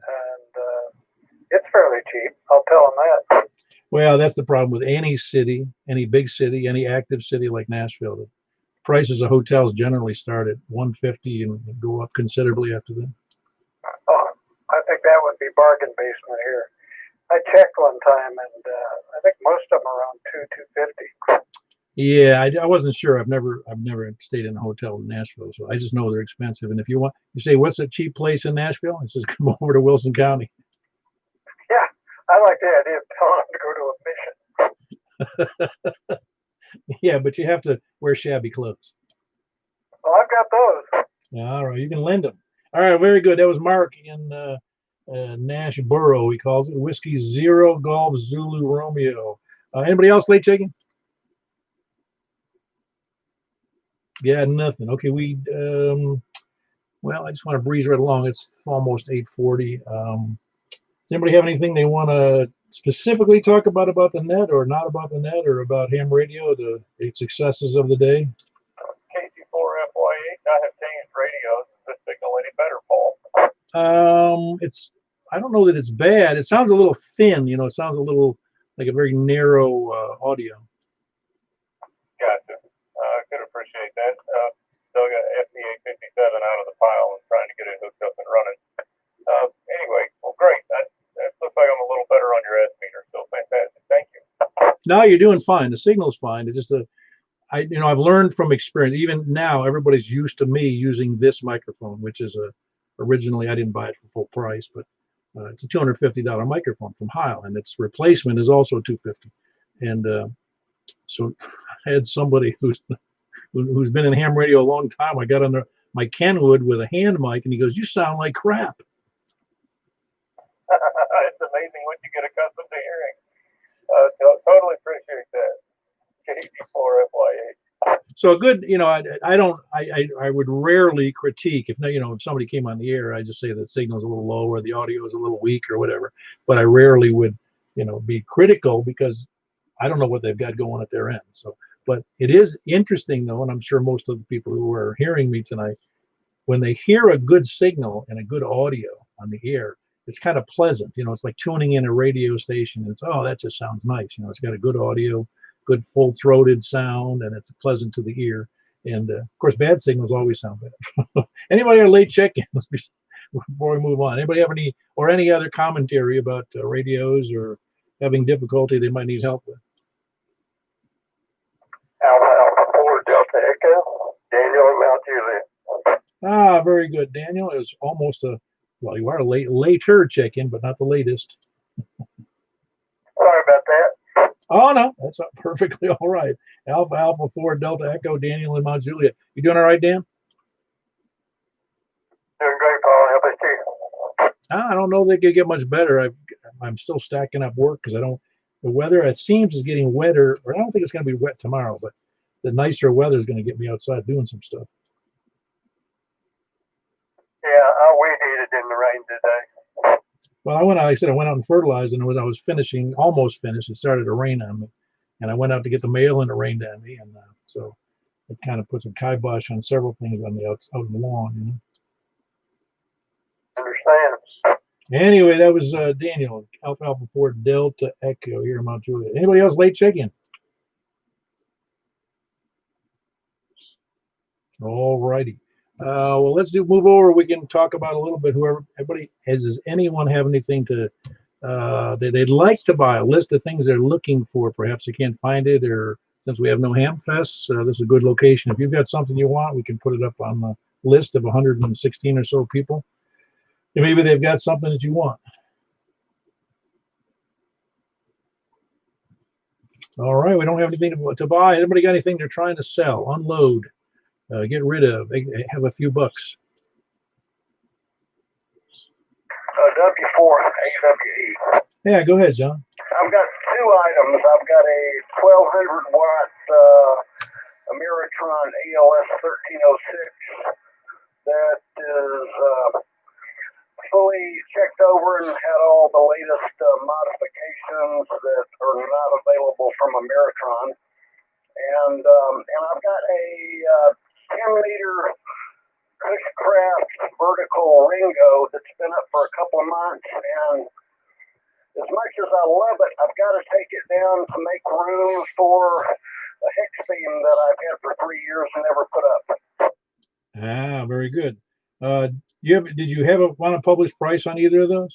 it's fairly cheap. I'll tell them that.
Well, that's the problem with any city, any big city, any active city like Nashville. The prices of hotels generally start at $150 and go up considerably after that.
Oh, I think that would be bargain basement here. I checked one time, and I think most of them are around $250.
Yeah, I wasn't sure. I've never stayed in a hotel in Nashville, so I just know they're expensive. And if you say, what's a cheap place in Nashville? It says, come over to Wilson County.
Yeah, I like the idea of telling them to go to a mission.
Yeah, but you have to wear shabby clothes.
Well, I've got those.
All right, you can lend them. All right, very good. That was Mark in Nashboro, he calls it. Whiskey Zero Golf Zulu Romeo. Anybody else late checking? Yeah, nothing. Okay, well, I just want to breeze right along. It's almost 8:40. Does anybody have anything they want to specifically talk about the net, or not about the net, or about ham radio, the 8 successes of the day?
KT4FY8, I have changed radios. Is this signal any better, Paul?
I don't know that it's bad. It sounds a little thin, it sounds a little like a very narrow audio.
Gotcha. I could appreciate that. Still got FP857 out of the pile and trying to get it hooked up and running. Anyway, well, great. That looks like I'm a little better on your S meter. Still fantastic. Thank you.
No, you're doing fine. The signal's fine. It's just I've learned from experience. Even now, everybody's used to me using this microphone, which is originally I didn't buy it for full price, but it's a $250 microphone from Heil, and its replacement is also $250. And so I had somebody who's been in ham radio a long time. I got on my Kenwood with a hand mic, and he goes, "You sound like crap."
It's amazing what you get accustomed to hearing. Totally appreciate that. KD4 FYA.
So a good, I would rarely critique if if somebody came on the air, I just say the signal's a little low or the audio is a little weak or whatever. But I rarely would, be critical because I don't know what they've got going at their end. So, but it is interesting though, and I'm sure most of the people who are hearing me tonight, when they hear a good signal and a good audio on the air, it's kind of pleasant. It's like tuning in a radio station. It's, oh, that just sounds nice. It's got a good audio, good full-throated sound, and it's pleasant to the ear. And of course, bad signals always sound bad. Anybody have late check-ins before we move on? Anybody have any other commentary about radios or having difficulty they might need help with?
Alpha 4 Delta Echo, Daniel and Mount Juliet.
Ah, very good, Daniel. It was almost you are a later check-in, but not the latest.
Sorry about that.
Oh, no, that's perfectly all right. Alpha 4 Delta Echo, Daniel and Mount Juliet. You doing all right, Dan?
Doing great, Paul. How about you?
I don't know if they could get much better. I'm still stacking up work because the weather, it seems, is getting wetter, or I don't think it's going to be wet tomorrow, but the nicer weather is going to get me outside doing some stuff.
Yeah, I weed eated in the rain today.
Well, I went out and fertilized, and when I was almost finished, it started to rain on me. And I went out to get the mail, and it rained on me. And so it kind of put some kibosh on several things on the out on the lawn,
Understand.
Anyway, that was Daniel, Alpha 4 Delta Echo here in Mount Juliet. Anybody else late check-in? All righty. Well, let's move over. We can talk about a little bit. Does anyone have anything that they'd like to buy? A list of things they're looking for. Perhaps they can't find it, or since we have no ham fests, this is a good location. If you've got something you want, we can put it up on the list of 116 or so people. And maybe they've got something that you want. All right, we don't have anything to buy. Anybody got anything they're trying to sell, unload, get rid of, have a few bucks?
W4 AWE.
Yeah, go ahead, John.
I've got two items. I've got a 1200 watt Ameritron ALS 1306 that is fully checked over and had all the latest modifications that are not available from Ameritron. And I've got a 10-meter Cushcraft vertical Ringo that's been up for a couple of months, and as much as I love it, I've got to take it down to make room for a hex beam that I've had for 3 years and never put up.
Ah, very good. Did you want a published price on either of those?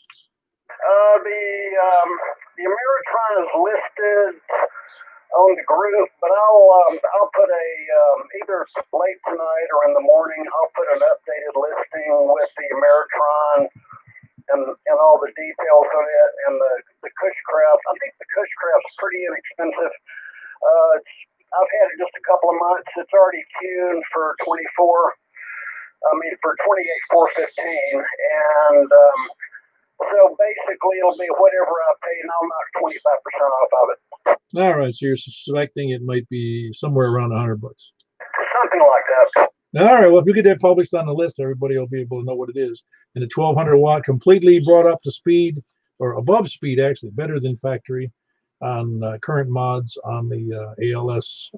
The Ameritron is listed on the group, but I'll put either late tonight or in the morning, I'll put an updated listing with the Ameritron and all the details on it, and the Cushcraft. I think the Cushcraft's pretty inexpensive. I've had it just a couple of months. It's already tuned for 28,415, and so basically it'll be whatever I pay, and I'll knock 25% off of it.
All right, so you're suspecting it might be somewhere around $100.
Something like that.
All right, well, if you get that published on the list, everybody will be able to know what it is. And the 1200 watt, completely brought up to speed, or above speed, actually, better than factory on current mods on the ALS.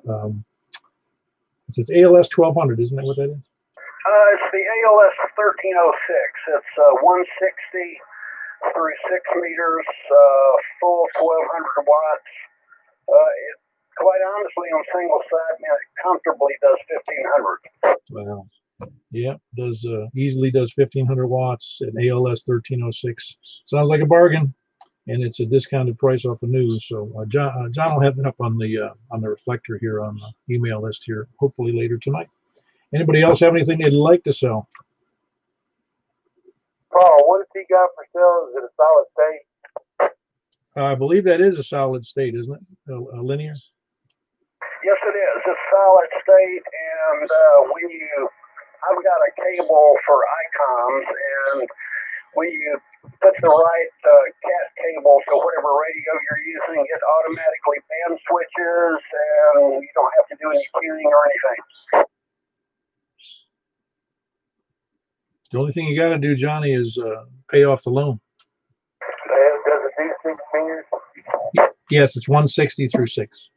It's ALS 1200, isn't that what that is?
It's the ALS 1306. It's 160 through 6 meters, full 1200 watts. It, quite honestly, on single side, man, it comfortably does 1500.
Wow. Yeah, easily does 1500 watts at ALS 1306. Sounds like a bargain, and it's a discounted price off the news. So John will have it up on the reflector here on the email list here, hopefully later tonight. Anybody else have anything they'd like to sell?
Paul, what has he got for sale? Is it a solid state?
I believe that is a solid state, isn't it? A linear?
Yes, it is. It's solid state, and I've got a cable for ICOMs, and when you put the right cat cable to whatever radio you're using. It automatically band switches, and you don't have to do any tuning or anything.
The only thing you got to do, Johnny, is pay off the loan.
Does it do 6 meters?
Yes, it's 160 through 6.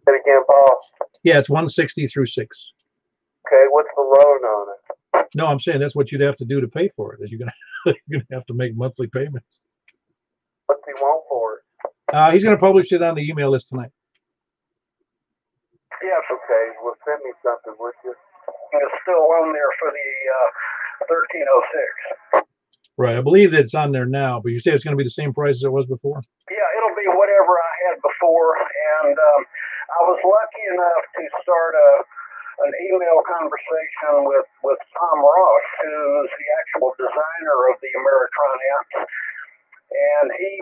Say it again, Paul.
Yeah, it's 160 through 6.
Okay, what's the loan on it?
No, I'm saying that's what you'd have to do to pay for it. Is you're gonna have to make monthly payments.
What's he want for it?
He's gonna publish it on the email list tonight.
Yes,
Okay, well, send me something, would you?
it's still on there for the 1306.
Right, I believe that it's on there now, but you say it's gonna be the same price as it was before.
Yeah, it'll be whatever I had before, and I was lucky enough to start an email conversation with Tom Ross, who's the actual designer of the Ameritron amps, and he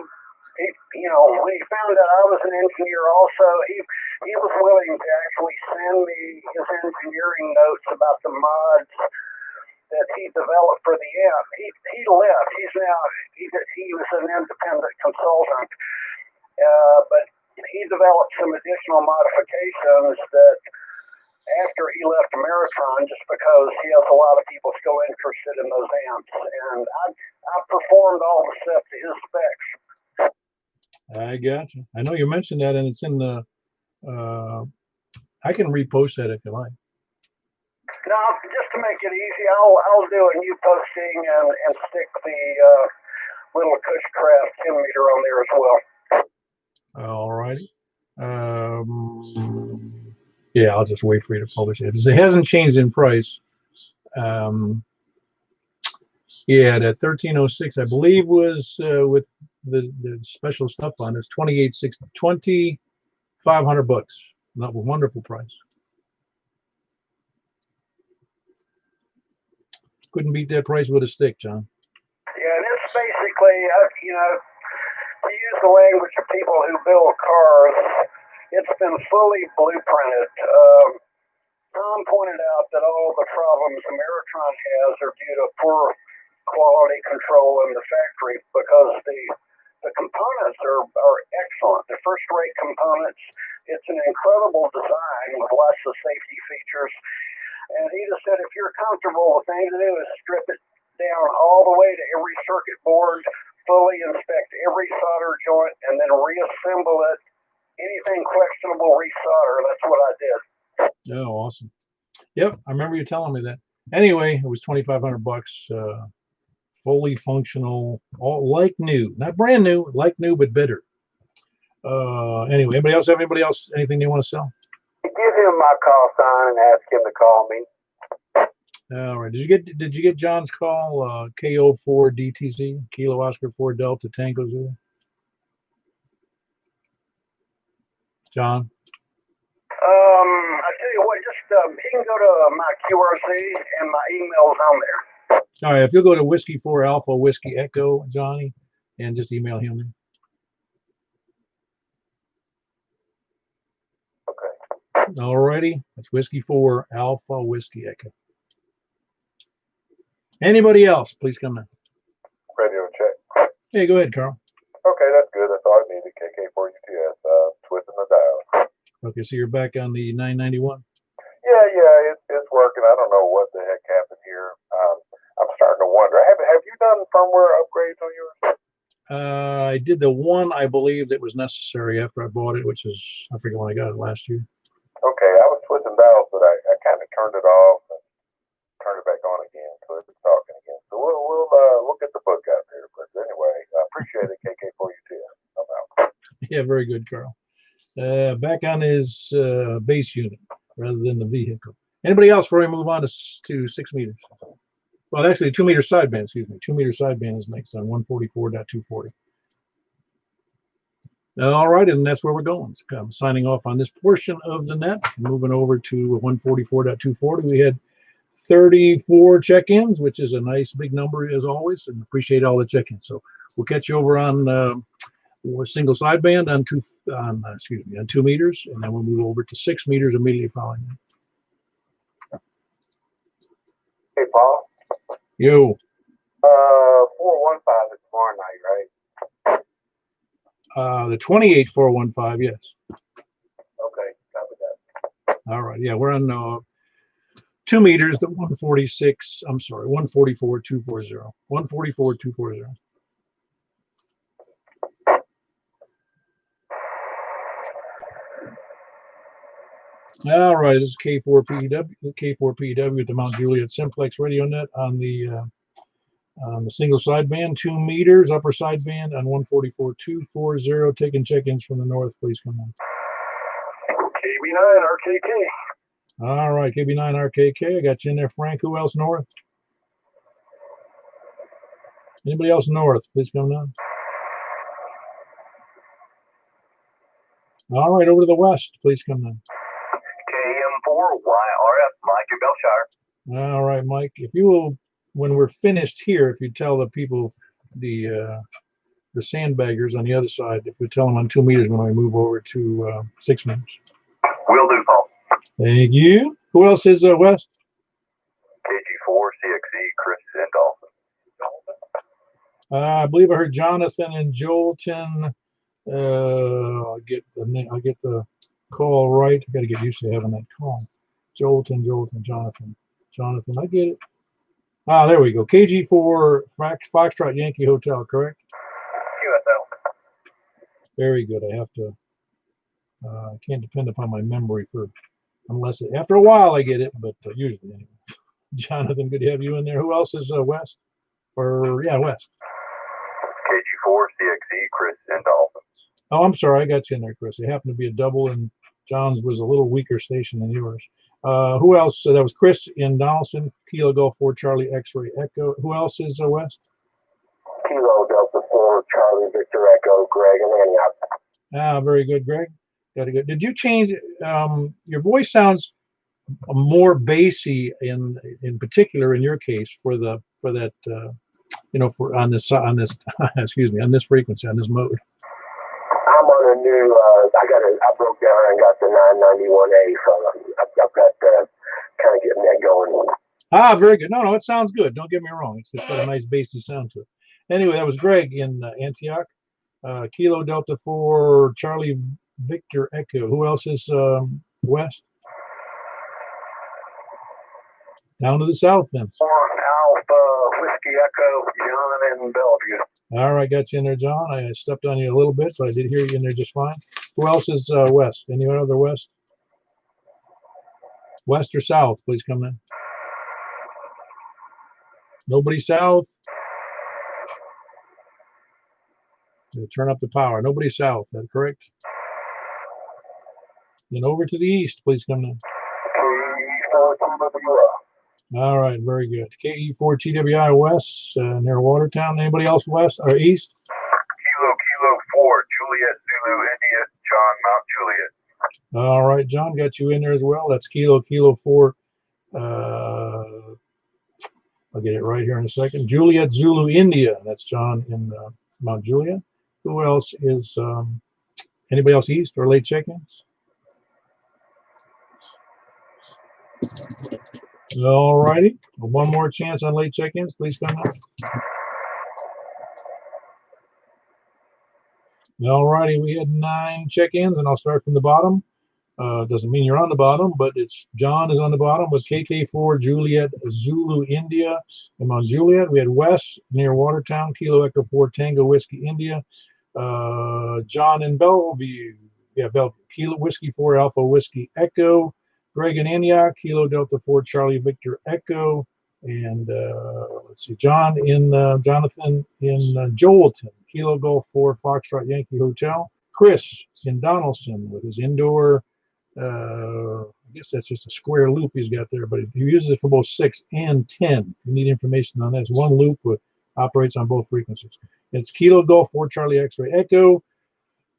when he found out I was an engineer also, he was willing to actually send me his engineering notes about the mods that he developed for the amp. He left. He was an independent consultant, but he developed some additional modifications that after he left Ameritron, just because he has a lot of people still interested in those amps, and I performed all the stuff to his specs.
I got you. I know you mentioned that, and it's in the. I can repost that if you like.
Now, just to make it easy, I'll do a new posting and stick the little Cushcraft 10 meter on there as well.
All righty. Yeah, I'll just wait for you to publish it. If it hasn't changed in price. Yeah, that 1306, I believe, was with the special stuff on it's $2,500. Not a wonderful price. Couldn't beat that price with a stick, John.
Yeah, and it's basically, to use the language of people who build cars, it's been fully blueprinted. Tom pointed out that all the problems Ameritron has are due to poor quality control in the factory because the components are excellent. The first-rate components. It's an incredible design with lots of safety features. And he just said, if you're comfortable, the thing to do is strip it down all the way to every circuit board, fully inspect every solder joint, and then reassemble it. Anything questionable, resolder. That's what I did.
Oh, awesome. Yep, I remember you telling me that. Anyway, it was $2,500. Fully functional, all like new, not brand new, like new but better. Anyway, anybody else anything they want to sell?
Give him my call sign and ask him to call me.
All right. Did you get John's call? KO4 DTZ, Kilo Oscar 4 Delta Tango Zulu. John.
I tell you what, just he can go to my QRC and my email's on there.
All right, if you'll go to Whiskey 4 Alpha Whiskey Echo, Johnny, and just email him.
Okay.
All righty, that's Whiskey 4 Alpha Whiskey Echo. Anybody else, please come in.
Radio check.
Hey, go ahead, Carl.
Okay, that's good. That's all I needed. KK4UTS, twisting the dial.
Okay, so you're back on the 991.
Yeah, it's working. I don't know what the heck happened here. I'm starting to wonder. Have you done firmware upgrades on yours?
I did the one I believe that was necessary after I bought it, which is I forget when I got it last year.
Okay, I was twisting dials, but I kind of turned it off and turned it back on again, so it's talking again. So we'll get the book out there. But anyway, I appreciate it, KK4UTS. I'm out.
Yeah, very good, Carl. Back on his base unit rather than the vehicle. Anybody else before we move on to 6 meters? Well, actually, 2 meter sideband, excuse me. 2 meter sideband is next on 144.240. All right, and that's where we're going. So I'm signing off on this portion of the net. Moving over to 144.240. We had 34 check-ins, which is a nice big number as always, and appreciate all the check-ins. So we'll catch you over on single sideband on 2 meters, and then we'll move over to 6 meters immediately following that.
Hey, Paul.
Yo.
415 is tomorrow night, right?
The 28415, yes.
Okay, copy that.
All right, yeah, we're on 2 meters, the 146, I'm sorry, 144,240. 144,240. All right, this is K4PEW at the Mount Juliet Simplex Radio Net on the single sideband, 2 meters, upper sideband on 144,240. Taking check-ins from the north, please come on.
KB9 RKK.
All right, KB9 RKK, I got you in there, Frank. Who else north? Anybody else north? Please come down. All right, over to the west, please come down.
KM4YRF, Mike in Belshire.
All right, Mike, if you will, when we're finished here, if you tell the people, the sandbaggers on the other side, if we tell them on 2 meters when we move over to 6 meters.
Will do, Paul.
Thank you. Who else is west?
KG4, CXE, Chris and Dolphin.
I believe I heard Jonathan and Jolton. I'll get the call right. I got to get used to having that call. Jolton, Jonathan. I get it. Ah, there we go. KG4 Foxtrot Yankee Hotel, correct?
QSL.
Very good. I have to. I can't depend upon my memory unless after a while I get it, but usually anyway. Jonathan, good to have you in there. Who else is west? West.
KG4, CXE, Chris and Dolphin.
Oh, I'm sorry, I got you in there, Chris. It happened to be a double, and John's was a little weaker station than yours. Who else? That was Chris in Donaldson, Kilo Golf 4 Charlie X-Ray Echo. Who else is west?
Kilo Delta 4 Charlie Victor Echo, Greg and Antioch.
Ah, very good, Greg. Got to go. Did you change? Your voice sounds more bassy in particular in your case for that on this excuse me, on this frequency, on this mode.
I'm on a new. I broke down and got the 991A, so I've got kind of getting that going.
Ah, very good. No, it sounds good. Don't get me wrong. It's just got a nice bassy sound to it. Anyway, that was Greg in Antioch. Kilo Delta 4 Charlie Victor Echo. Who else is west? Down to the south then.
Alpha Whiskey Echo, John in Bellevue.
All right, got you in there, John. I stepped on you a little bit, but I did hear you in there just fine. Who else is west? Anyone other west? West or south? Please come in. Nobody south? Turn up the power. Nobody south. Is that correct? Then over to the east, please come in. All right, very good. KE4 TWI west near Watertown. Anybody else west or east?
Kilo 4 Juliet Zulu India, John Mount Juliet.
All right, John, got you in there as well. That's Kilo 4. I'll get it right here in a second. Juliet Zulu India. That's John in Mount Juliet. Who else is anybody else east or late check-ins? All righty. One more chance on late check-ins. Please come up. All righty. We had 9 check-ins, and I'll start from the bottom. Doesn't mean you're on the bottom, but it's John is on the bottom with KK4 Juliet Zulu India in Mount Juliet. We had Wes near Watertown, Kilo Echo 4 Tango Whiskey India. John in Bellevue. Yeah, Bellevue. Kilo Whiskey 4 Alpha Whiskey Echo. Greg in Antioch, Kilo Delta 4 Charlie Victor Echo, and let's see, Jonathan in Jolton, Kilo Golf 4 Foxtrot Yankee Hotel. Chris in Donaldson with his indoor, I guess that's just a square loop he's got there, but he uses it for both 6 and 10. If you need information on that, it's one loop that operates on both frequencies. It's Kilo Golf 4 Charlie X-Ray Echo.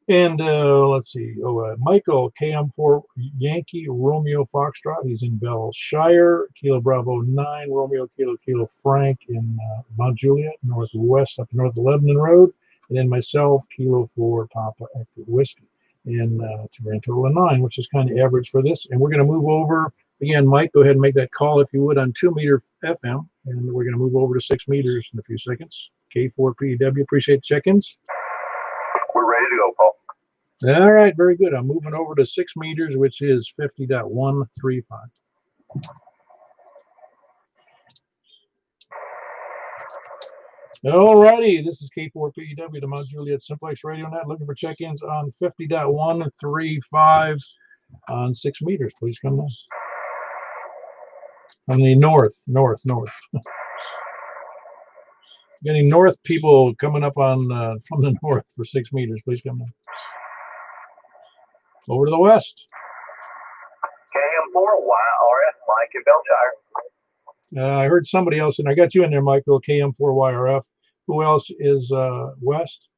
And let's see, Michael, KM4 Yankee Romeo Foxtrot. He's in Belshire. Kilo Bravo 9 Romeo Kilo Frank in Mount Juliet, northwest up North Lebanon Road. And then myself, Kilo 4 Papa Echo Whiskey. And it's a grand total of 9, which is kind of average for this. And we're going to move over. Again, Mike, go ahead and make that call if you would on 2 meter FM. And we're going to move over to 6 meters in a few seconds. K4PW, appreciate the check-ins.
We're ready to go, Paul.
All right, very good. I'm moving over to 6 meters, which is 50.135. All righty, this is K4PW, the Mount Juliet Simplex Radio Net, looking for check-ins on 50.135 on 6 meters. Please come down. On the north. Getting north people coming up on from the north for 6 meters. Please come down. Over to the west.
KM4 YRF, Mike in Belchire.
I heard somebody else, and I got you in there, Michael, KM4YRF. Who else is west?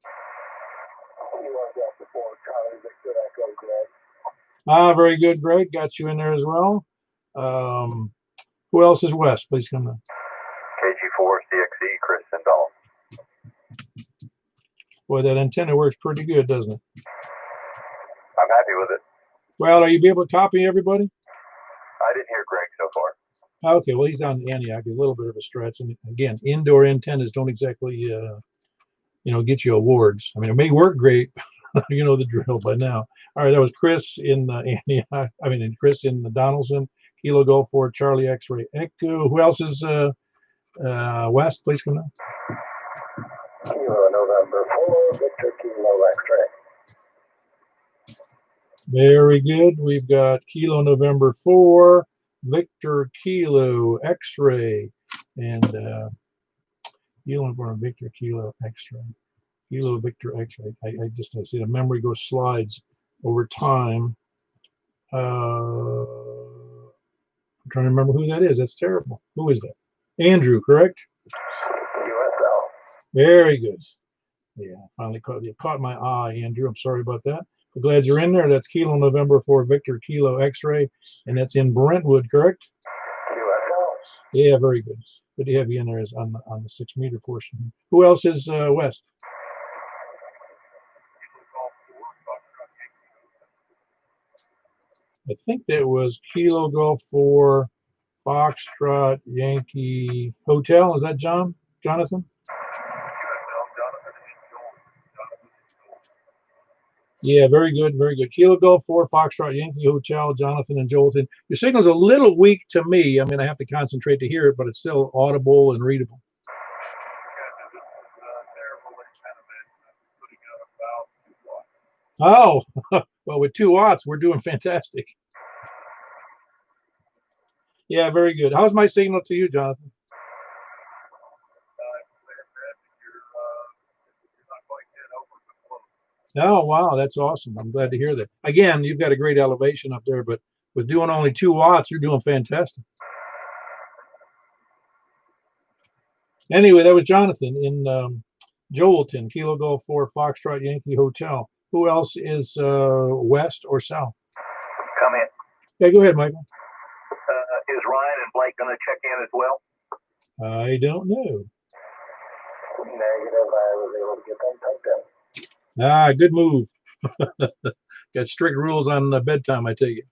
Very good, Greg. Got you in there as well. Who else is west? Please come in.
KG4 CXE, Chris and Dalton.
Boy, that antenna works pretty good, doesn't it?
I'm happy with it.
Well, are you be able to copy everybody?
I didn't hear Greg so far.
Okay, well, he's down in Antioch. He's a little bit of a stretch. And again, indoor antennas don't exactly, get you awards. I mean, it may work great. You know the drill by now. All right, that was Chris in Antioch. Chris in Donaldson. Kilo Golf 4 Charlie X-Ray Echo. Who else is west? Please come down.
Kilo November 4, Victor Kilo X-Ray.
Very good. We've got Kilo November 4, Victor Kilo X-Ray, and Kilo November Victor Kilo X-Ray. Kilo Victor X-ray. I see the memory goes slides over time. I'm trying to remember who that is. That's terrible. Who is that? Andrew, correct?
USL.
Very good. Yeah, finally caught my eye, Andrew. I'm sorry about that. I'm glad you're in there. That's Kilo November 4 Victor Kilo X-ray, and that's in Brentwood, correct?
USL.
Yeah, very good. Good to have you in there on the 6 meter portion. Who else is west? I think that was Kilo Golf 4 Foxtrot Yankee Hotel. Is that Jonathan? Yeah, very good, very good. Kilo Golf 4 Foxtrot Yankee Hotel, Jonathan and Jolton. Your signal's a little weak to me. I mean, I have to concentrate to hear it, but it's still audible and readable. Oh, well, with 2 watts, we're doing fantastic. Yeah, very good. How's my signal to you, Jonathan? Oh, wow, that's awesome. I'm glad to hear that. Again, you've got a great elevation up there, but with doing only 2 watts, you're doing fantastic. Anyway, that was Jonathan in Jolton, Kilo Golf 4 Foxtrot Yankee Hotel. Who else is west or south?
Come in.
Yeah, go ahead, Michael.
Is Ryan and Blake going to check in as well?
I don't know.
Negative. I was able to get them typed in.
Ah, good move. Got strict rules on bedtime, I take it.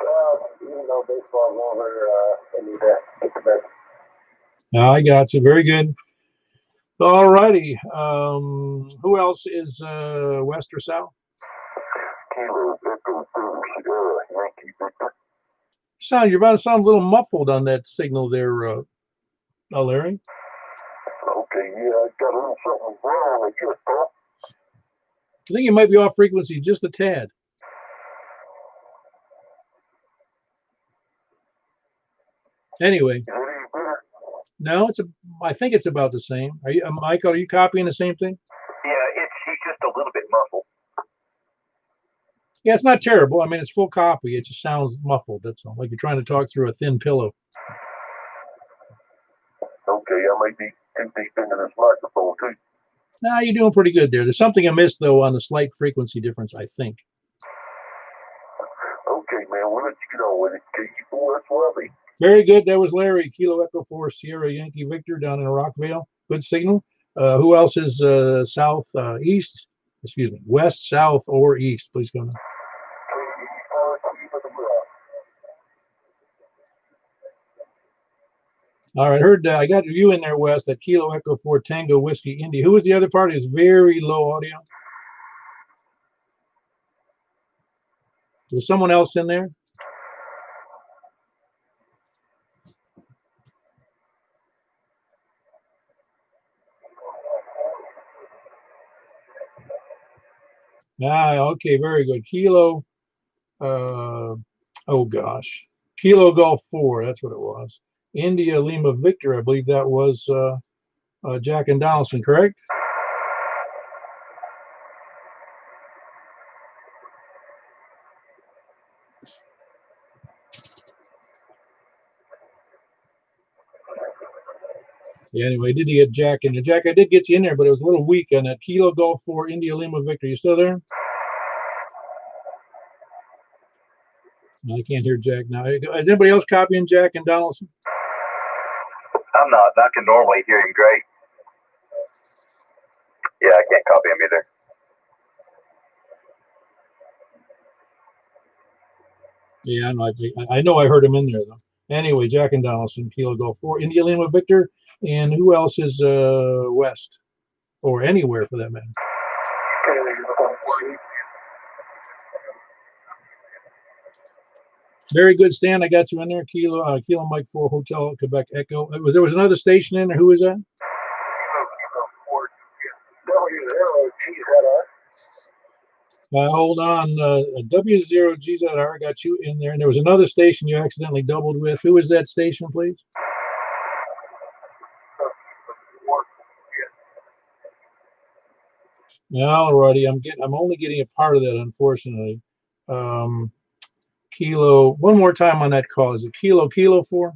Well, even though baseball's over, I need to get to bed.
I got you. Very good. All righty. Who else is west or south?
Kilo Victor 4 Yankee Victor.
You're about to sound a little muffled on that signal there, Larry.
Okay, yeah, I got a little something wrong with your stuff.
I think you might be off frequency just a tad. Anyway, no, I think it's about the same. Are you, Michael? Are you copying the same thing?
Yeah, he's just a little bit muffled.
Yeah, it's not terrible. I mean, it's full copy. It just sounds muffled. That's all. Like you're trying to talk through a thin pillow.
Okay, I might be too deep into this microphone too.
Nah, you're doing pretty good there. There's something amiss though on the slight frequency difference, I think.
Okay, man, we'll let you know when it's KG4. That's lovely.
Very good. That was Larry, Kilo Echo 4 Sierra Yankee Victor down in Rockvale. Good signal. Who else is south, east? Excuse me, west, south, or east? Please go now. All right, heard I got you in there, Wes. That Kilo Echo 4 Tango Whiskey India. Who was the other party? It's very low audio. Was someone else in there? Ah, okay, very good. Kilo, oh gosh, Kilo Golf 4. That's what it was. India Lima Victor. I believe that was Jack and Donaldson, correct? Yeah, anyway, did you get Jack in there? Jack, I did get you in there, but it was a little weak on that. Kilo Golf 4 India Lima Victor. You still there? I can't hear Jack now. Is anybody else copying Jack and Donaldson?
I'm not. I can normally hear him great. Yeah, I can't copy him either.
Yeah, I know I heard him in there, though. Anyway, Jack and Donaldson, Kilo Golf 4, India Lima Victor, and who else is west? Or anywhere, for that matter. Very good, Stan. I got you in there. Kilo Mike 4 Hotel Quebec Echo. There was another station in there. Who was that? Hold on. W0GZR got you in there. And there was another station you accidentally doubled with. Who is that station, please? Alrighty. I'm only getting a part of that, unfortunately. Kilo. One more time on that call. Is it Kilo 4?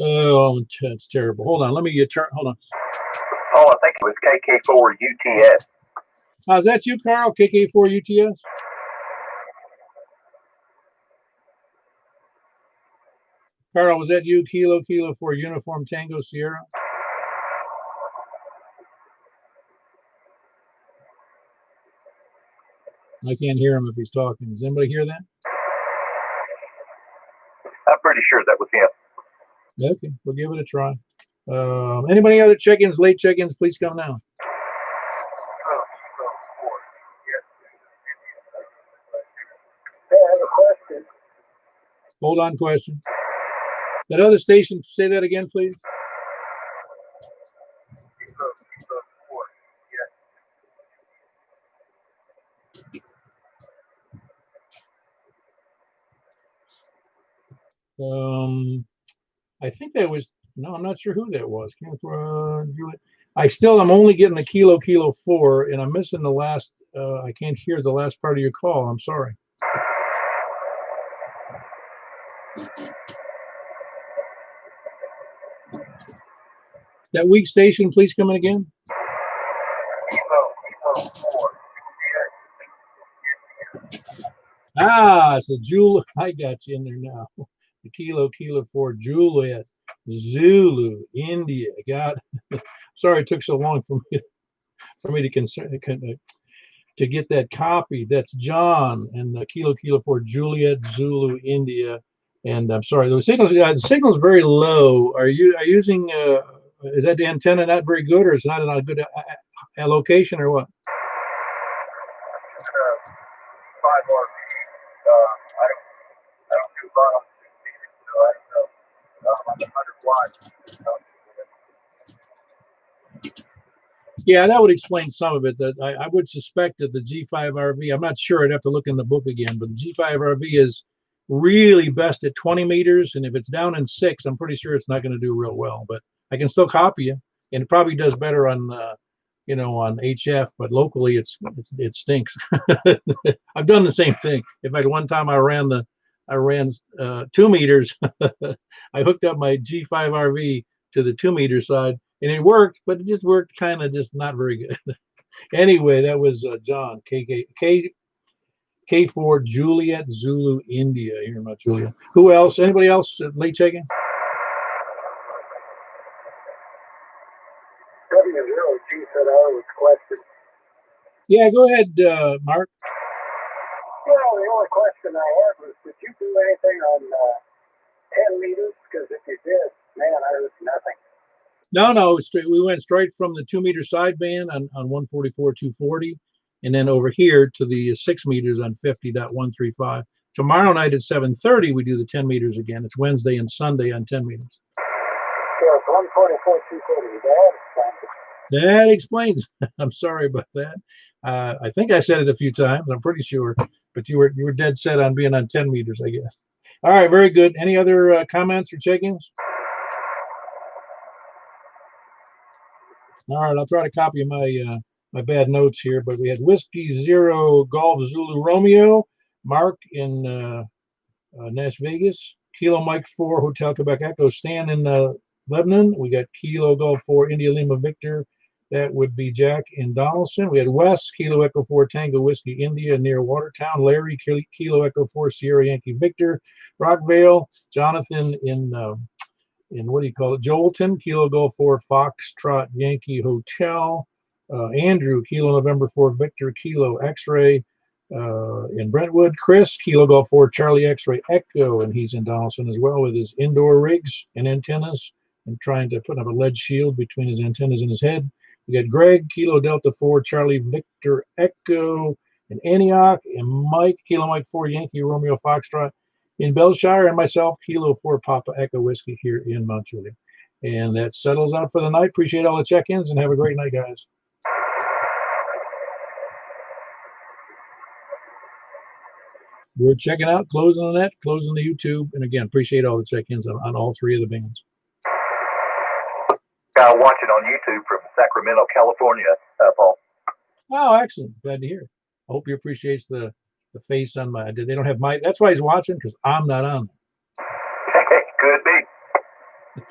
Oh, that's terrible. Hold on. Let me turn. Hold on.
Oh, I think it was KK4 UTS.
Is that you, Carl? KK4 UTS? Carl, was that you? Kilo 4 Uniform Tango Sierra? I can't hear him if he's talking. Does anybody hear that?
I'm pretty sure that was him.
Okay, we'll give it a try. Anybody other check-ins, late check-ins, please come now.
I have a question.
Hold on, question. That other station, say that again, please. I think that was, no, I'm not sure who that was. Juliet. I'm only getting the Kilo 4, and I'm missing the last, I can't hear the last part of your call. I'm sorry. That weak station, please come in again. So Juliet, I got you in there now. The Kilo 4 Juliet, Zulu, India. God, sorry it took so long for me to get that copy. That's John, and the Kilo 4 Juliet, Zulu, India. And I'm sorry, the signal's very low. Are you using? Is that the antenna not very good, or is it not a good allocation, or what?
I don't do bottom. I'm 100 watts.
Yeah, that would explain some of it. That I would suspect that the G5RV, I'm not sure, I'd have to look in the book again, but the G5RV is really best at 20 meters, and if it's down in 6, I'm pretty sure it's not going to do real well. But I can still copy you, and it probably does better on on HF, but locally it stinks. I've done the same thing. In fact, one time I ran 2 meters. I hooked up my G5RV to the 2 meter side, and it worked, but it just worked kind of just not very good. Anyway, that was John, K4 Juliet Zulu India. Here, about Juliet. Who else? Anybody else late checking?
W0G said I was question.
Yeah, go ahead, Mark.
Well, the only question I had was, did you do anything on 10 meters? Because if you did, man, I heard nothing.
No, we went straight from the 2 meter sideband on 144 240, and then over here to the 6 meters on 50.135. Tomorrow night at 7:30 we do the 10 meters again. It's Wednesday and Sunday on 10 meters.
So it's 144 240.
That explains. I'm sorry about that. I think I said it a few times. I'm pretty sure, but you were dead set on being on 10 meters, I guess. All right, very good. Any other comments or check-ins? All right, I'll try to copy my bad notes here, but we had Whiskey Zero Golf Zulu Romeo, Mark in Nash Vegas, Kilo Mike 4 Hotel Quebec Echo, Stan in Lebanon. We got Kilo Golf 4 India Lima Victor. That would be Jack in Donaldson. We had Wes, Kilo Echo 4 Tango Whiskey India near Watertown. Larry, Kilo Echo 4 Sierra Yankee Victor. Rockvale, Jonathan in what do you call it? Joelton, Kilo Golf 4 Foxtrot Yankee Hotel. Andrew, Kilo November 4 Victor Kilo X-Ray in Brentwood. Chris, Kilo Golf 4 Charlie X-Ray Echo, and he's in Donaldson as well with his indoor rigs and antennas and trying to put up a lead shield between his antennas and his head. We got Greg, Kilo Delta 4 Charlie Victor Echo in Antioch, and Mike, Kilo Mike 4 Yankee Romeo Foxtrot in Belshire, and myself, Kilo 4 Papa Echo Whiskey here in Mount Juliet. And that settles out for the night. Appreciate all the check-ins, and have a great night, guys. We're checking out, closing the net, closing the YouTube, and again, appreciate all the check-ins on all three of the bands.
Watching on YouTube from Sacramento, California, Paul.
Oh, excellent. Glad to hear. I hope he appreciates the face on my. They don't have my. That's why he's watching, because I'm not on.
Could be.